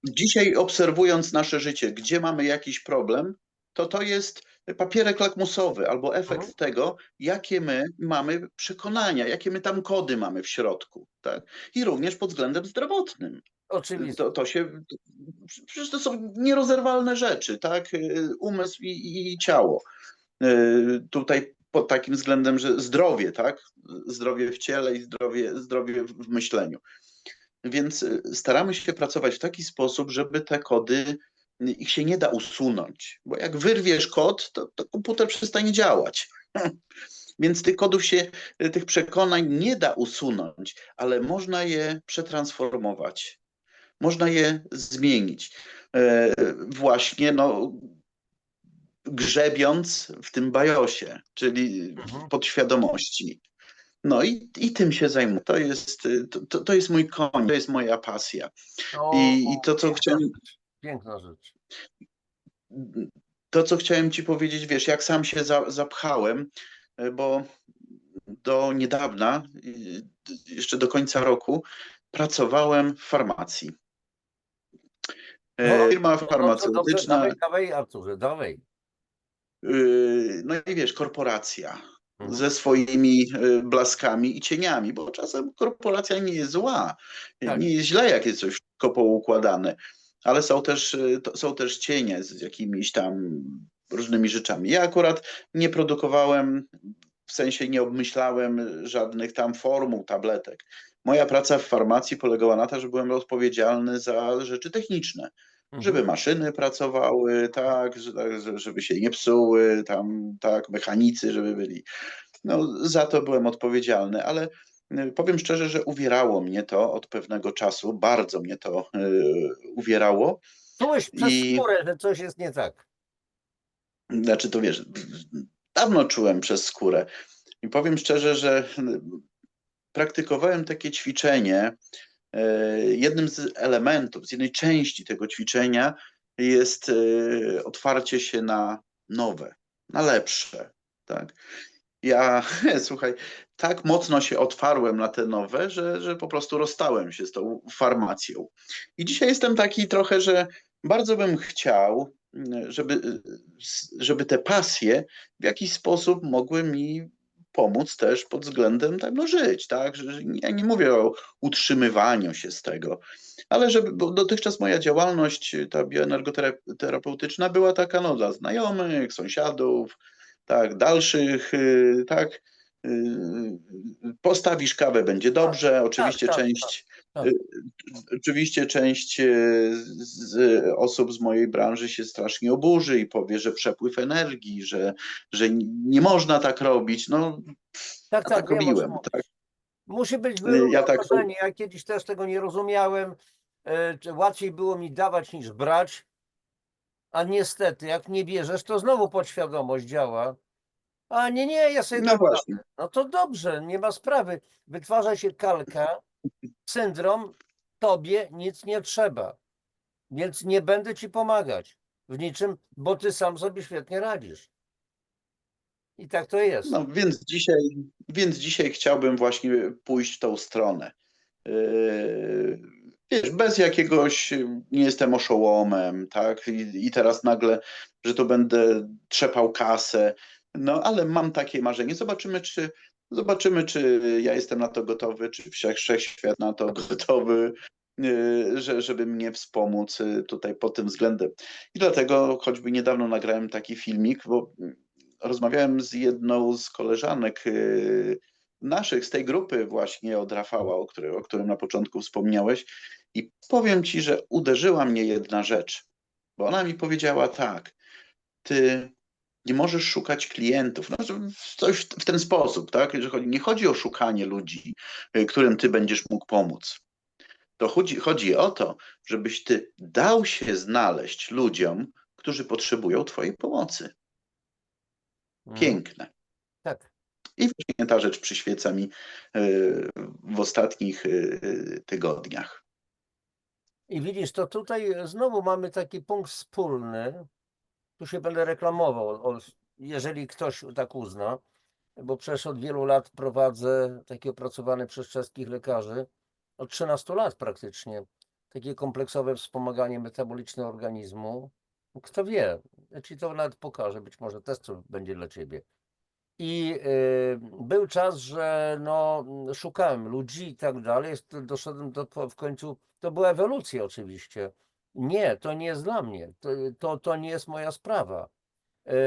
dzisiaj obserwując nasze życie, gdzie mamy jakiś problem, to jest papierek lakmusowy albo efekt tego, jakie my mamy przekonania, jakie my tam kody mamy w środku, tak? I również pod względem zdrowotnym. Oczywiście. Przecież to są nierozerwalne rzeczy, tak? Umysł i ciało. Tutaj pod takim względem, że zdrowie, tak? Zdrowie w ciele i zdrowie w myśleniu. Więc staramy się pracować w taki sposób, żeby te kody, ich się nie da usunąć, bo jak wyrwiesz kod, to komputer przestanie działać. Więc tych kodów tych przekonań nie da usunąć, ale można je przetransformować. Można je zmienić. Właśnie grzebiąc w tym bajosie, czyli w podświadomości. No i tym się zajmuję. To jest mój koń, to jest moja pasja. I to, co Piękna rzecz. co chciałem ci powiedzieć, wiesz, jak sam się zapchałem, bo do niedawna, jeszcze do końca roku, pracowałem w farmacji. Firma Dobrze, farmaceutyczna, dawaj, Arturze, dawaj. no i wiesz, korporacja Mhm. ze swoimi blaskami i cieniami, bo czasem korporacja nie jest zła, Tak. nie jest źle, jak jest coś wszystko poukładane, ale są też cienie z jakimiś tam różnymi rzeczami. Ja akurat nie produkowałem, w sensie nie obmyślałem żadnych tam formuł, tabletek. Moja praca w farmacji polegała na tym, że byłem odpowiedzialny za rzeczy techniczne, żeby maszyny pracowały, tak, żeby się nie psuły, tam, tak, mechanicy, żeby byli. No, za to byłem odpowiedzialny, ale powiem szczerze, że uwierało mnie to od pewnego czasu, bardzo mnie to uwierało. Czułeś przez I skórę, że coś jest nie tak. znaczy, to wiesz, dawno czułem przez skórę. I powiem szczerze, że praktykowałem takie ćwiczenie. Jednym z elementów, z jednej części tego ćwiczenia jest otwarcie się na nowe, na lepsze. Tak? Ja, słuchaj, tak mocno się otwarłem na te nowe, że po prostu rozstałem się z tą farmacją. I dzisiaj jestem taki trochę, że bardzo bym chciał, żeby te pasje w jakiś sposób mogły mi pomóc też pod względem tak, no, żyć, tak? Że ja nie mówię o utrzymywaniu się z tego, ale bo dotychczas moja działalność, ta bioenergoterapeutyczna była taka, no, dla znajomych, sąsiadów, tak, dalszych, tak, postawisz kawę, będzie dobrze. Oczywiście tak, tak. część z osób z mojej branży się strasznie oburzy i powie, że przepływ energii, że nie można tak robić. No, Tak, ja tak, tak wiem, o czym robiłem, tak. mówisz. Musi być Ja tak, wyrównoważenie. Ja kiedyś też tego nie rozumiałem. Łatwiej było mi dawać niż brać, a niestety, jak nie bierzesz, to znowu podświadomość działa. A nie, ja sobie no dam właśnie. radę. No to dobrze, nie ma sprawy. Wytwarza się kalka, syndrom, tobie nic nie trzeba, więc nie będę ci pomagać w niczym, bo ty sam sobie świetnie radzisz. I tak to jest. No, więc dzisiaj chciałbym właśnie pójść w tą stronę. Wiesz, bez jakiegoś, nie jestem oszołomem, tak? I teraz nagle, że to będę trzepał kasę. No, ale mam takie marzenie. Zobaczymy, czy ja jestem na to gotowy, czy wszechświat na to gotowy, żeby mnie wspomóc tutaj pod tym względem. I dlatego choćby niedawno nagrałem taki filmik, bo rozmawiałem z jedną z koleżanek naszych, z tej grupy właśnie od Rafała, o którym na początku wspomniałeś, i powiem ci, że uderzyła mnie jedna rzecz, bo ona mi powiedziała tak: ty nie możesz szukać klientów. No, coś w ten sposób, tak? Że nie chodzi o szukanie ludzi, którym ty będziesz mógł pomóc. To chodzi o to, żebyś ty dał się znaleźć ludziom, którzy potrzebują twojej pomocy. Mhm. Piękne. Tak. I właśnie ta rzecz przyświeca mi w ostatnich tygodniach. I widzisz, to tutaj znowu mamy taki punkt wspólny. Tu się będę reklamował, jeżeli ktoś tak uzna, bo przecież od wielu lat prowadzę takie opracowane przez czeskich lekarzy, od 13 lat praktycznie, takie kompleksowe wspomaganie metaboliczne organizmu. Kto wie, ja ci to nawet pokażę, być może test będzie dla ciebie. I był czas, że no, szukałem ludzi i tak dalej. Doszedłem w końcu, to była ewolucja oczywiście. Nie, to nie jest dla mnie. To nie jest moja sprawa.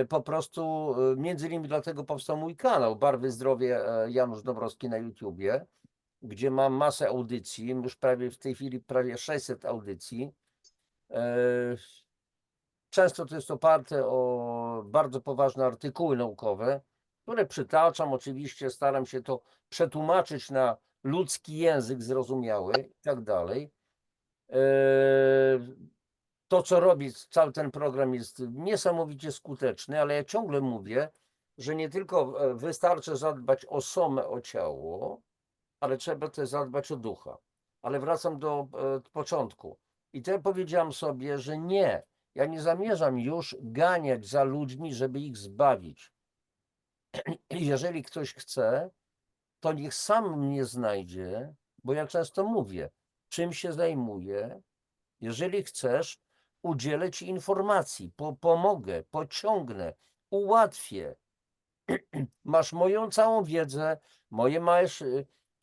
Po prostu między innymi dlatego powstał mój kanał Barwy Zdrowie Janusz Dąbrowski na YouTubie, gdzie mam masę audycji, już prawie w tej chwili prawie 600 audycji. Często to jest oparte o bardzo poważne artykuły naukowe, które przytaczam. Oczywiście staram się to przetłumaczyć na ludzki język zrozumiały i tak dalej. To, co robi cały ten program, jest niesamowicie skuteczny, ale ja ciągle mówię, że nie tylko wystarczy zadbać o somę, o ciało, ale trzeba też zadbać o ducha. Ale wracam do początku. I to ja powiedziałam sobie, że nie, ja nie zamierzam już ganiać za ludźmi, żeby ich zbawić. I jeżeli ktoś chce, to niech sam mnie znajdzie, bo ja często mówię, czym się zajmuję. Jeżeli chcesz, udzielę ci informacji, pomogę, pociągnę, ułatwię. Masz moją całą wiedzę, masz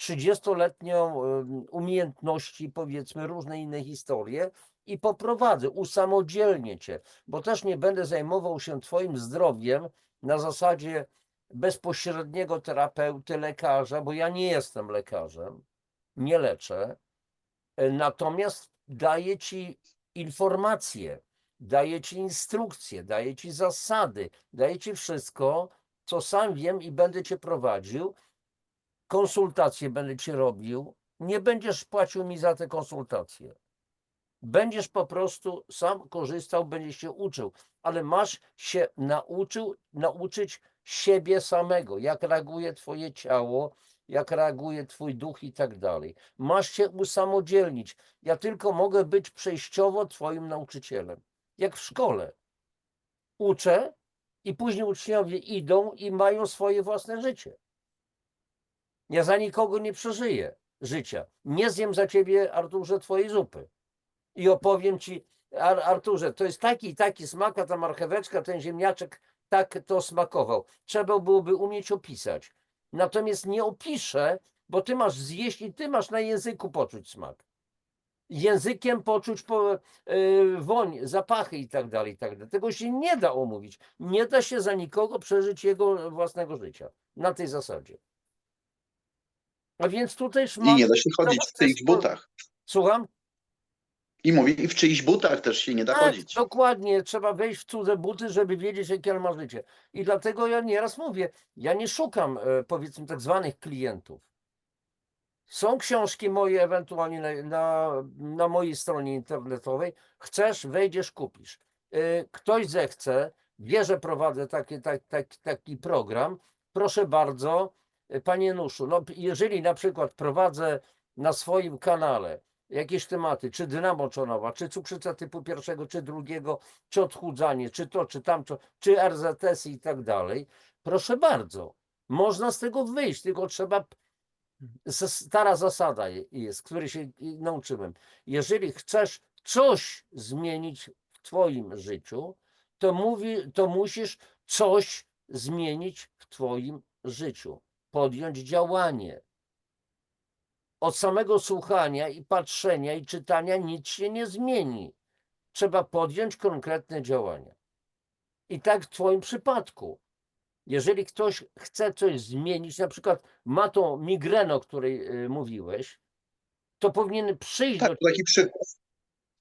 30-letnią umiejętności, powiedzmy, różne inne historie i poprowadzę, usamodzielnię cię, bo też nie będę zajmował się twoim zdrowiem na zasadzie bezpośredniego terapeuty, lekarza, bo ja nie jestem lekarzem, nie leczę, natomiast daję ci informacje, daję ci instrukcje, daję ci zasady, daję ci wszystko, co sam wiem i będę cię prowadził. Konsultacje będę ci robił. Nie będziesz płacił mi za te konsultacje. Będziesz po prostu sam korzystał, będziesz się uczył, ale masz się nauczyć siebie samego, jak reaguje twoje ciało, jak reaguje twój duch i tak dalej. Masz się usamodzielnić. Ja tylko mogę być przejściowo twoim nauczycielem. Jak w szkole. Uczę i później uczniowie idą i mają swoje własne życie. Ja za nikogo nie przeżyję życia. Nie zjem za ciebie, Arturze, twojej zupy. I opowiem ci, Arturze, to jest taki i taki smak, a ta marcheweczka, ten ziemniaczek tak to smakował. Trzeba byłoby umieć opisać. Natomiast nie opiszę, bo ty masz zjeść i ty masz na języku poczuć smak. Językiem poczuć woń, zapachy i tak dalej, i tak dalej. Tego się nie da omówić. Nie da się za nikogo przeżyć jego własnego życia. Na tej zasadzie. A więc tutaj I mam... nie da się chodzić w czyichś butach. Słucham? I mówię, i w czyichś butach też się nie da Tak, chodzić. dokładnie. Trzeba wejść w cudze buty, żeby wiedzieć, jakie ma życie. I dlatego ja nieraz mówię, ja nie szukam, powiedzmy, tak zwanych klientów. Są książki moje ewentualnie na mojej stronie internetowej. Chcesz, wejdziesz, kupisz. Ktoś zechce, wie, że prowadzę taki program. Proszę bardzo, panie Nuszu, no, jeżeli na przykład prowadzę na swoim kanale jakieś tematy, czy dna moczonowa, czy cukrzyca typu pierwszego, czy drugiego, czy odchudzanie, czy to, czy tamto, czy RZS i tak dalej, proszę bardzo, można z tego wyjść, tylko trzeba... Stara zasada jest, której się nauczyłem. Jeżeli chcesz coś zmienić w twoim życiu, to musisz coś zmienić w twoim życiu. Podjąć działanie. Od samego słuchania i patrzenia i czytania nic się nie zmieni. Trzeba podjąć konkretne działania. I tak w twoim przypadku. Jeżeli ktoś chce coś zmienić, na przykład ma tą migrenę, o której mówiłeś, to powinien przyjść Tak, do to taki ciebie. przykład.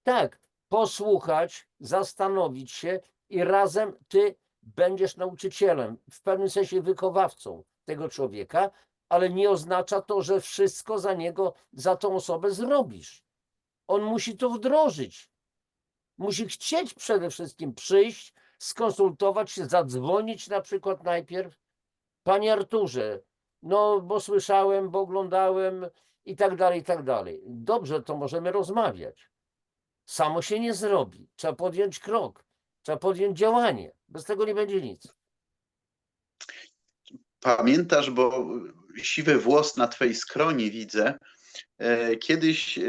Tak, posłuchać, zastanowić się i razem ty będziesz nauczycielem, w pewnym sensie wychowawcą tego człowieka, ale nie oznacza to, że wszystko za niego, za tą osobę zrobisz. On musi to wdrożyć. Musi chcieć przede wszystkim przyjść, skonsultować się, zadzwonić na przykład najpierw. Panie Arturze, no bo słyszałem, bo oglądałem i tak dalej, i tak dalej. Dobrze, to możemy rozmawiać. Samo się nie zrobi. Trzeba podjąć krok. Trzeba podjąć działanie. Bez tego nie będzie nic. Pamiętasz, bo siwy włos na twej skroni widzę. Kiedyś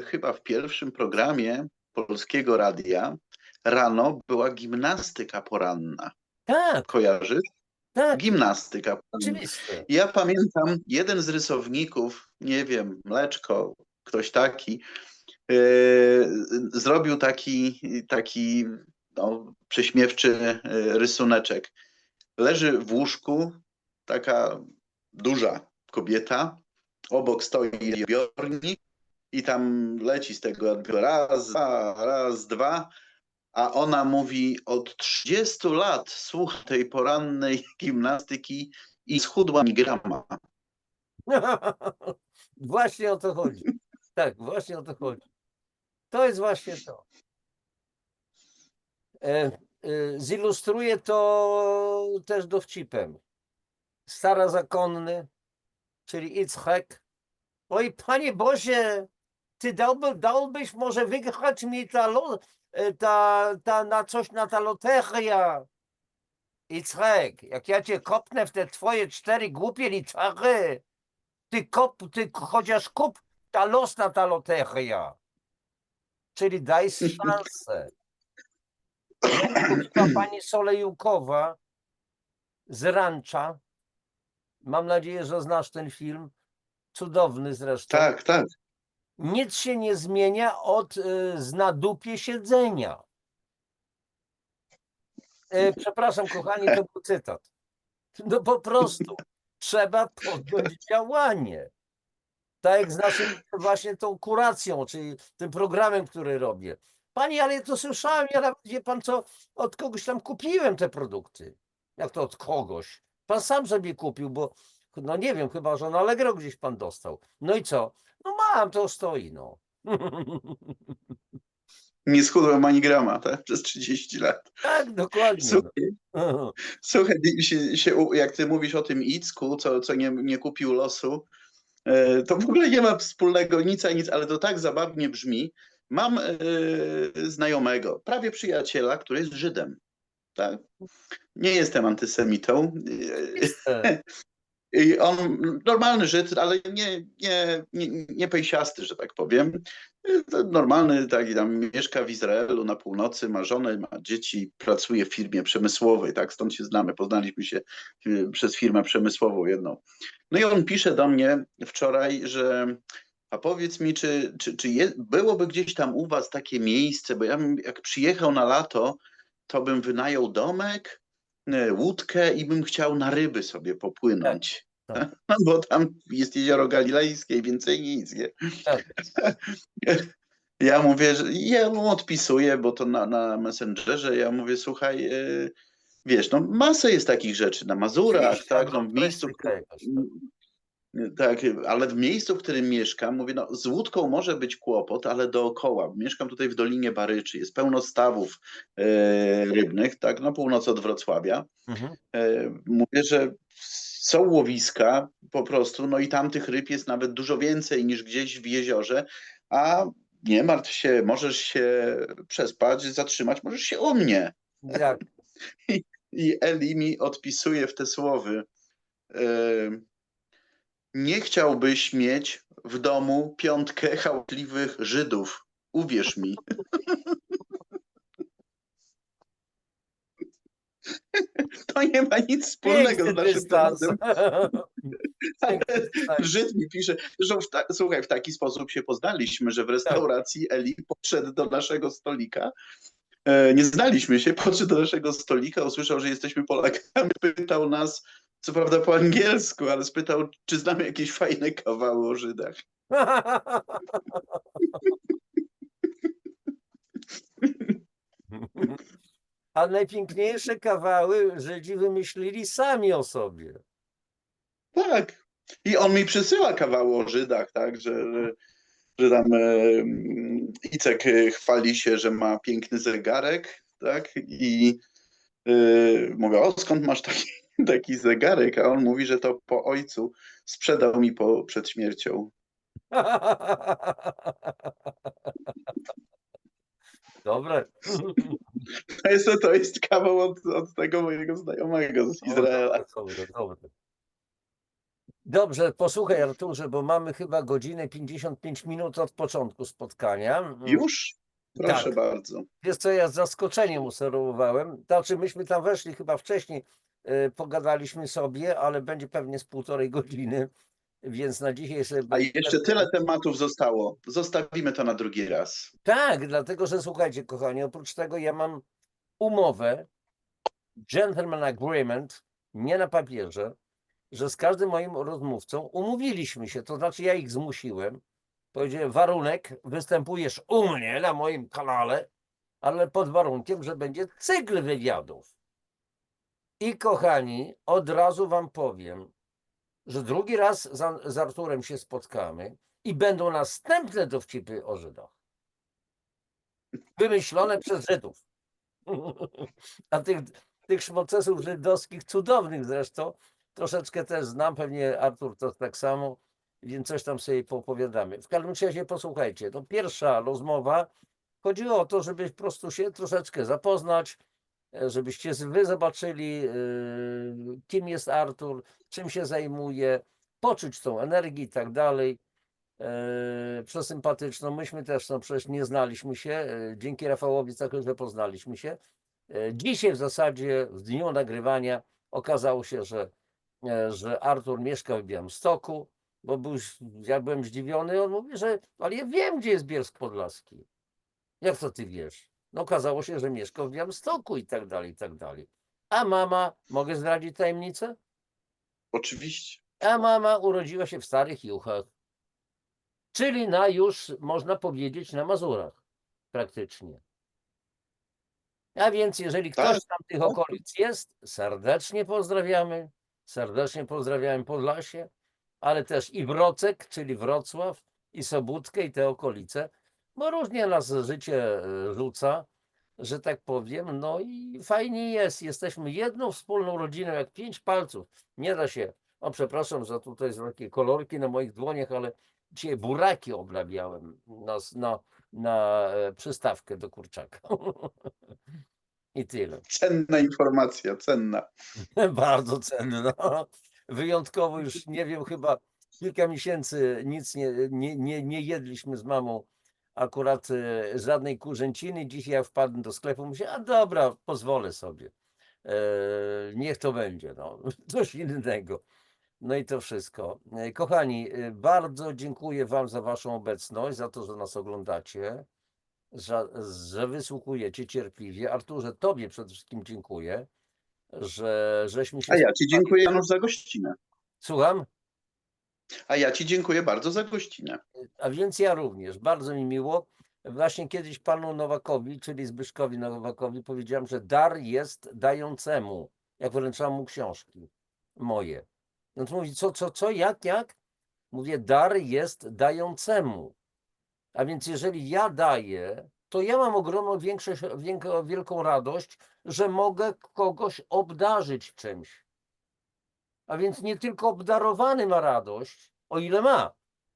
chyba w pierwszym programie Polskiego Radia rano była gimnastyka poranna. Tak, Kojarzysz? tak, Gimnastyka poranna. oczywiste. Ja pamiętam, jeden z rysowników, nie wiem, Mleczko, ktoś taki, zrobił taki no, prześmiewczy rysuneczek. Leży w łóżku taka duża kobieta, obok stoi odbiornik i tam leci z tego odbiornika raz, dwa, a ona mówi: od 30 lat słucha tej porannej gimnastyki i schudła mi grama. Właśnie o to chodzi. Tak, właśnie o to chodzi. To jest właśnie to. Zilustruję to też dowcipem. Starozakonny, czyli Itzhak. Oj, Panie Boże, ty dałbyś może wygrać mi na coś na ta loteria. Itzhak, jak ja cię kopnę w te twoje 4 głupie litery, ty chociaż kup ta los na ta loteria. Czyli daj szansę. Jak mówiła pani Solejukowa z Rancza, mam nadzieję, że znasz ten film, cudowny zresztą. Tak, tak. Nic się nie zmienia od z na dupie siedzenia. Przepraszam, kochani, to był cytat. No po prostu trzeba podjąć działanie. Tak jak z naszym właśnie tą kuracją, czyli tym programem, który robię. Pani, ale ja to słyszałem, ja nawet, wie pan co, od kogoś tam kupiłem te produkty. Jak to od kogoś? Pan sam sobie kupił, bo no nie wiem, chyba że na Allegro gdzieś pan dostał. No i co? No mam, to stoi, no. Nie schudłem ani grama, tak? Przez 30 lat. Tak, dokładnie. No. Słuchaj, jak ty mówisz o tym Icku, co nie kupił losu, to w ogóle nie ma wspólnego nic a nic, ale to tak zabawnie brzmi. Mam znajomego, prawie przyjaciela, który jest Żydem. Tak? Nie jestem antysemitą. I on normalny Żyd, ale nie pejsiasty, że tak powiem. Normalny, tak, i tam mieszka w Izraelu na północy, ma żonę, ma dzieci, pracuje w firmie przemysłowej, tak, stąd się znamy, poznaliśmy się przez firmę przemysłową jedną. No i on pisze do mnie wczoraj, że a powiedz mi, czy byłoby gdzieś tam u was takie miejsce, bo ja bym, jak przyjechał na lato, to bym wynajął domek, łódkę i bym chciał na ryby sobie popłynąć. Tak. Bo tam jest jezioro Galilejskie i więcej nic, nie? Tak. Ja mówię, że ja mu odpisuję, bo to na Messengerze, ja mówię, słuchaj, wiesz, no masę jest takich rzeczy na Mazurach, Oczywiście, tak, no w miejscu, agroturystyka jakaś, tak. tak, ale w miejscu, w którym mieszkam, mówię, no z łódką może być kłopot, ale dookoła. Mieszkam tutaj w Dolinie Baryczy, jest pełno stawów rybnych, tak, na północ od Wrocławia. Mhm. Mówię, że są łowiska po prostu, no i tam tych ryb jest nawet dużo więcej niż gdzieś w jeziorze, a nie martw się, możesz się przespać, zatrzymać, możesz się u mnie. Tak. I Eli mi odpisuje w te słowy: nie chciałbyś mieć w domu 5 chałatliwych Żydów, uwierz mi. To nie ma nic wspólnego z naszym tematem. Żyd mi pisze, że słuchaj, w taki sposób się poznaliśmy, że w restauracji Eli podszedł do naszego stolika. Nie znaliśmy się, podszedł do naszego stolika, usłyszał, że jesteśmy Polakami, pytał nas, co prawda po angielsku, ale spytał, czy znamy jakieś fajne kawały o Żydach. A najpiękniejsze kawały Żydzi wymyślili sami o sobie. Tak. I on mi przysyła kawał o Żydach, tak, że tam Icek chwali się, że ma piękny zegarek, tak, i mówię, o skąd masz taki zegarek, a on mówi, że to po ojcu sprzedał mi przed śmiercią. Dobre. To jest kawał od tego mojego znajomego z Izraela. Dobre. Dobrze, posłuchaj Arturze, bo mamy chyba godzinę 55 minut od początku spotkania. Już? Proszę Tak. bardzo. Wiesz co, ja z zaskoczeniem obserwowałem. Znaczy, myśmy tam weszli chyba wcześniej, pogadaliśmy sobie, ale będzie pewnie z 1,5 godziny, więc na dzisiaj sobie... A jeszcze tyle tematów zostało. Zostawimy to na drugi raz. Tak, dlatego że słuchajcie, kochani, oprócz tego ja mam umowę, gentleman agreement, nie na papierze, że z każdym moim rozmówcą umówiliśmy się, to znaczy ja ich zmusiłem. Powiedziałem, warunek, występujesz u mnie na moim kanale, ale pod warunkiem, że będzie cykl wywiadów. I kochani, od razu wam powiem, że drugi raz z Arturem się spotkamy i będą następne dowcipy o Żydach. Wymyślone przez Żydów. A tych szmocesów żydowskich, cudownych zresztą, troszeczkę też znam, pewnie Artur to tak samo, więc coś tam sobie poopowiadamy. W każdym razie posłuchajcie, to pierwsza rozmowa, chodziło o to, żeby po prostu się troszeczkę zapoznać, żebyście wy zobaczyli, kim jest Artur, czym się zajmuje, poczuć tą energię i tak dalej. Przesympatyczną. Myśmy też, no przecież nie znaliśmy się. Dzięki Rafałowi że poznaliśmy się. Dzisiaj w zasadzie, w dniu nagrywania, okazało się, że Artur mieszka w Białymstoku, bo ja byłem zdziwiony. On mówi, że ale ja wiem, gdzie jest Bielsk Podlaski. Jak to ty wiesz? No okazało się, że mieszka w Białymstoku i tak dalej, i tak dalej. A mama, mogę zdradzić tajemnicę? Oczywiście. A mama urodziła się w Starych Juchach. Czyli już, można powiedzieć, na Mazurach praktycznie. A więc jeżeli ktoś Tak, z tamtych tak. okolic jest, serdecznie pozdrawiamy Podlasie, ale też i Wrocek, czyli Wrocław, i Sobótkę, i te okolice, bo różnie nas życie rzuca, że tak powiem, no i fajnie jest, jesteśmy jedną wspólną rodziną, jak 5 palców, nie da się, o przepraszam, że tutaj są takie kolorki na moich dłoniach, ale dzisiaj buraki oblabiałem na przystawkę do kurczaka. I tyle. Cenna informacja, cenna. Bardzo cenna. Wyjątkowo już nie wiem, chyba kilka miesięcy nic nie jedliśmy z mamą. Akurat żadnej kurzęciny. Dzisiaj ja wpadłem do sklepu, myślę, a dobra, pozwolę sobie. Niech to będzie, no. Coś innego. No i to wszystko. Kochani, bardzo dziękuję wam za waszą obecność, za to, że nas oglądacie, że wysłuchujecie cierpliwie. Arturze, tobie przede wszystkim dziękuję, że żeśmy się A ja ci spotkali. dziękuję, Janusz, za gościnę. Słucham? A ja ci dziękuję bardzo za gościnę. A więc ja również. Bardzo mi miło. Właśnie kiedyś panu Nowakowi, czyli Zbyszkowi Nowakowi, powiedziałem, że dar jest dającemu. Jak wręczam mu książki moje. No to mówi, co, jak? Mówię, dar jest dającemu. A więc jeżeli ja daję, to ja mam ogromną wielką radość, że mogę kogoś obdarzyć czymś. A więc nie tylko obdarowany ma radość, o ile ma,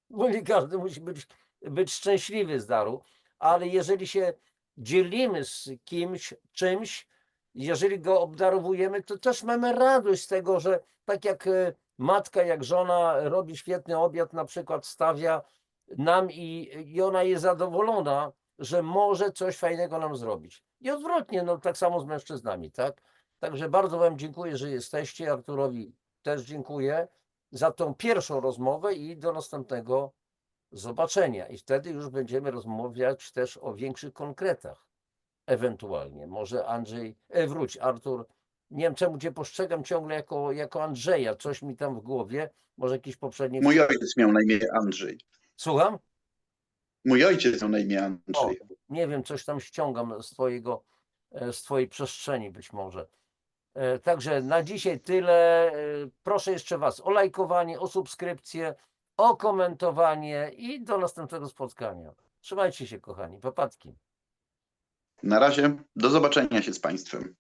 bo nie każdy musi być szczęśliwy z daru, ale jeżeli się dzielimy z kimś czymś, jeżeli go obdarowujemy, to też mamy radość z tego, że tak jak matka, jak żona robi świetny obiad, na przykład stawia nam i ona jest zadowolona, że może coś fajnego nam zrobić. I odwrotnie, no tak samo z mężczyznami, tak? Także bardzo wam dziękuję, że jesteście. Arturowi też dziękuję za tą pierwszą rozmowę i do następnego zobaczenia. I wtedy już będziemy rozmawiać też o większych konkretach. Ewentualnie. Może Andrzej, Artur, nie wiem czemu cię postrzegam ciągle jako Andrzeja. Coś mi tam w głowie. Może jakiś poprzedni... Mój ojciec miał na imię Andrzej. Słucham? Mój ojciec miał na imię O, Andrzej. nie wiem, coś tam ściągam z twojej przestrzeni być może. Także na dzisiaj tyle. Proszę jeszcze Was o lajkowanie, o subskrypcję, o komentowanie i do następnego spotkania. Trzymajcie się, kochani. Papatki. Na razie, do zobaczenia się z Państwem.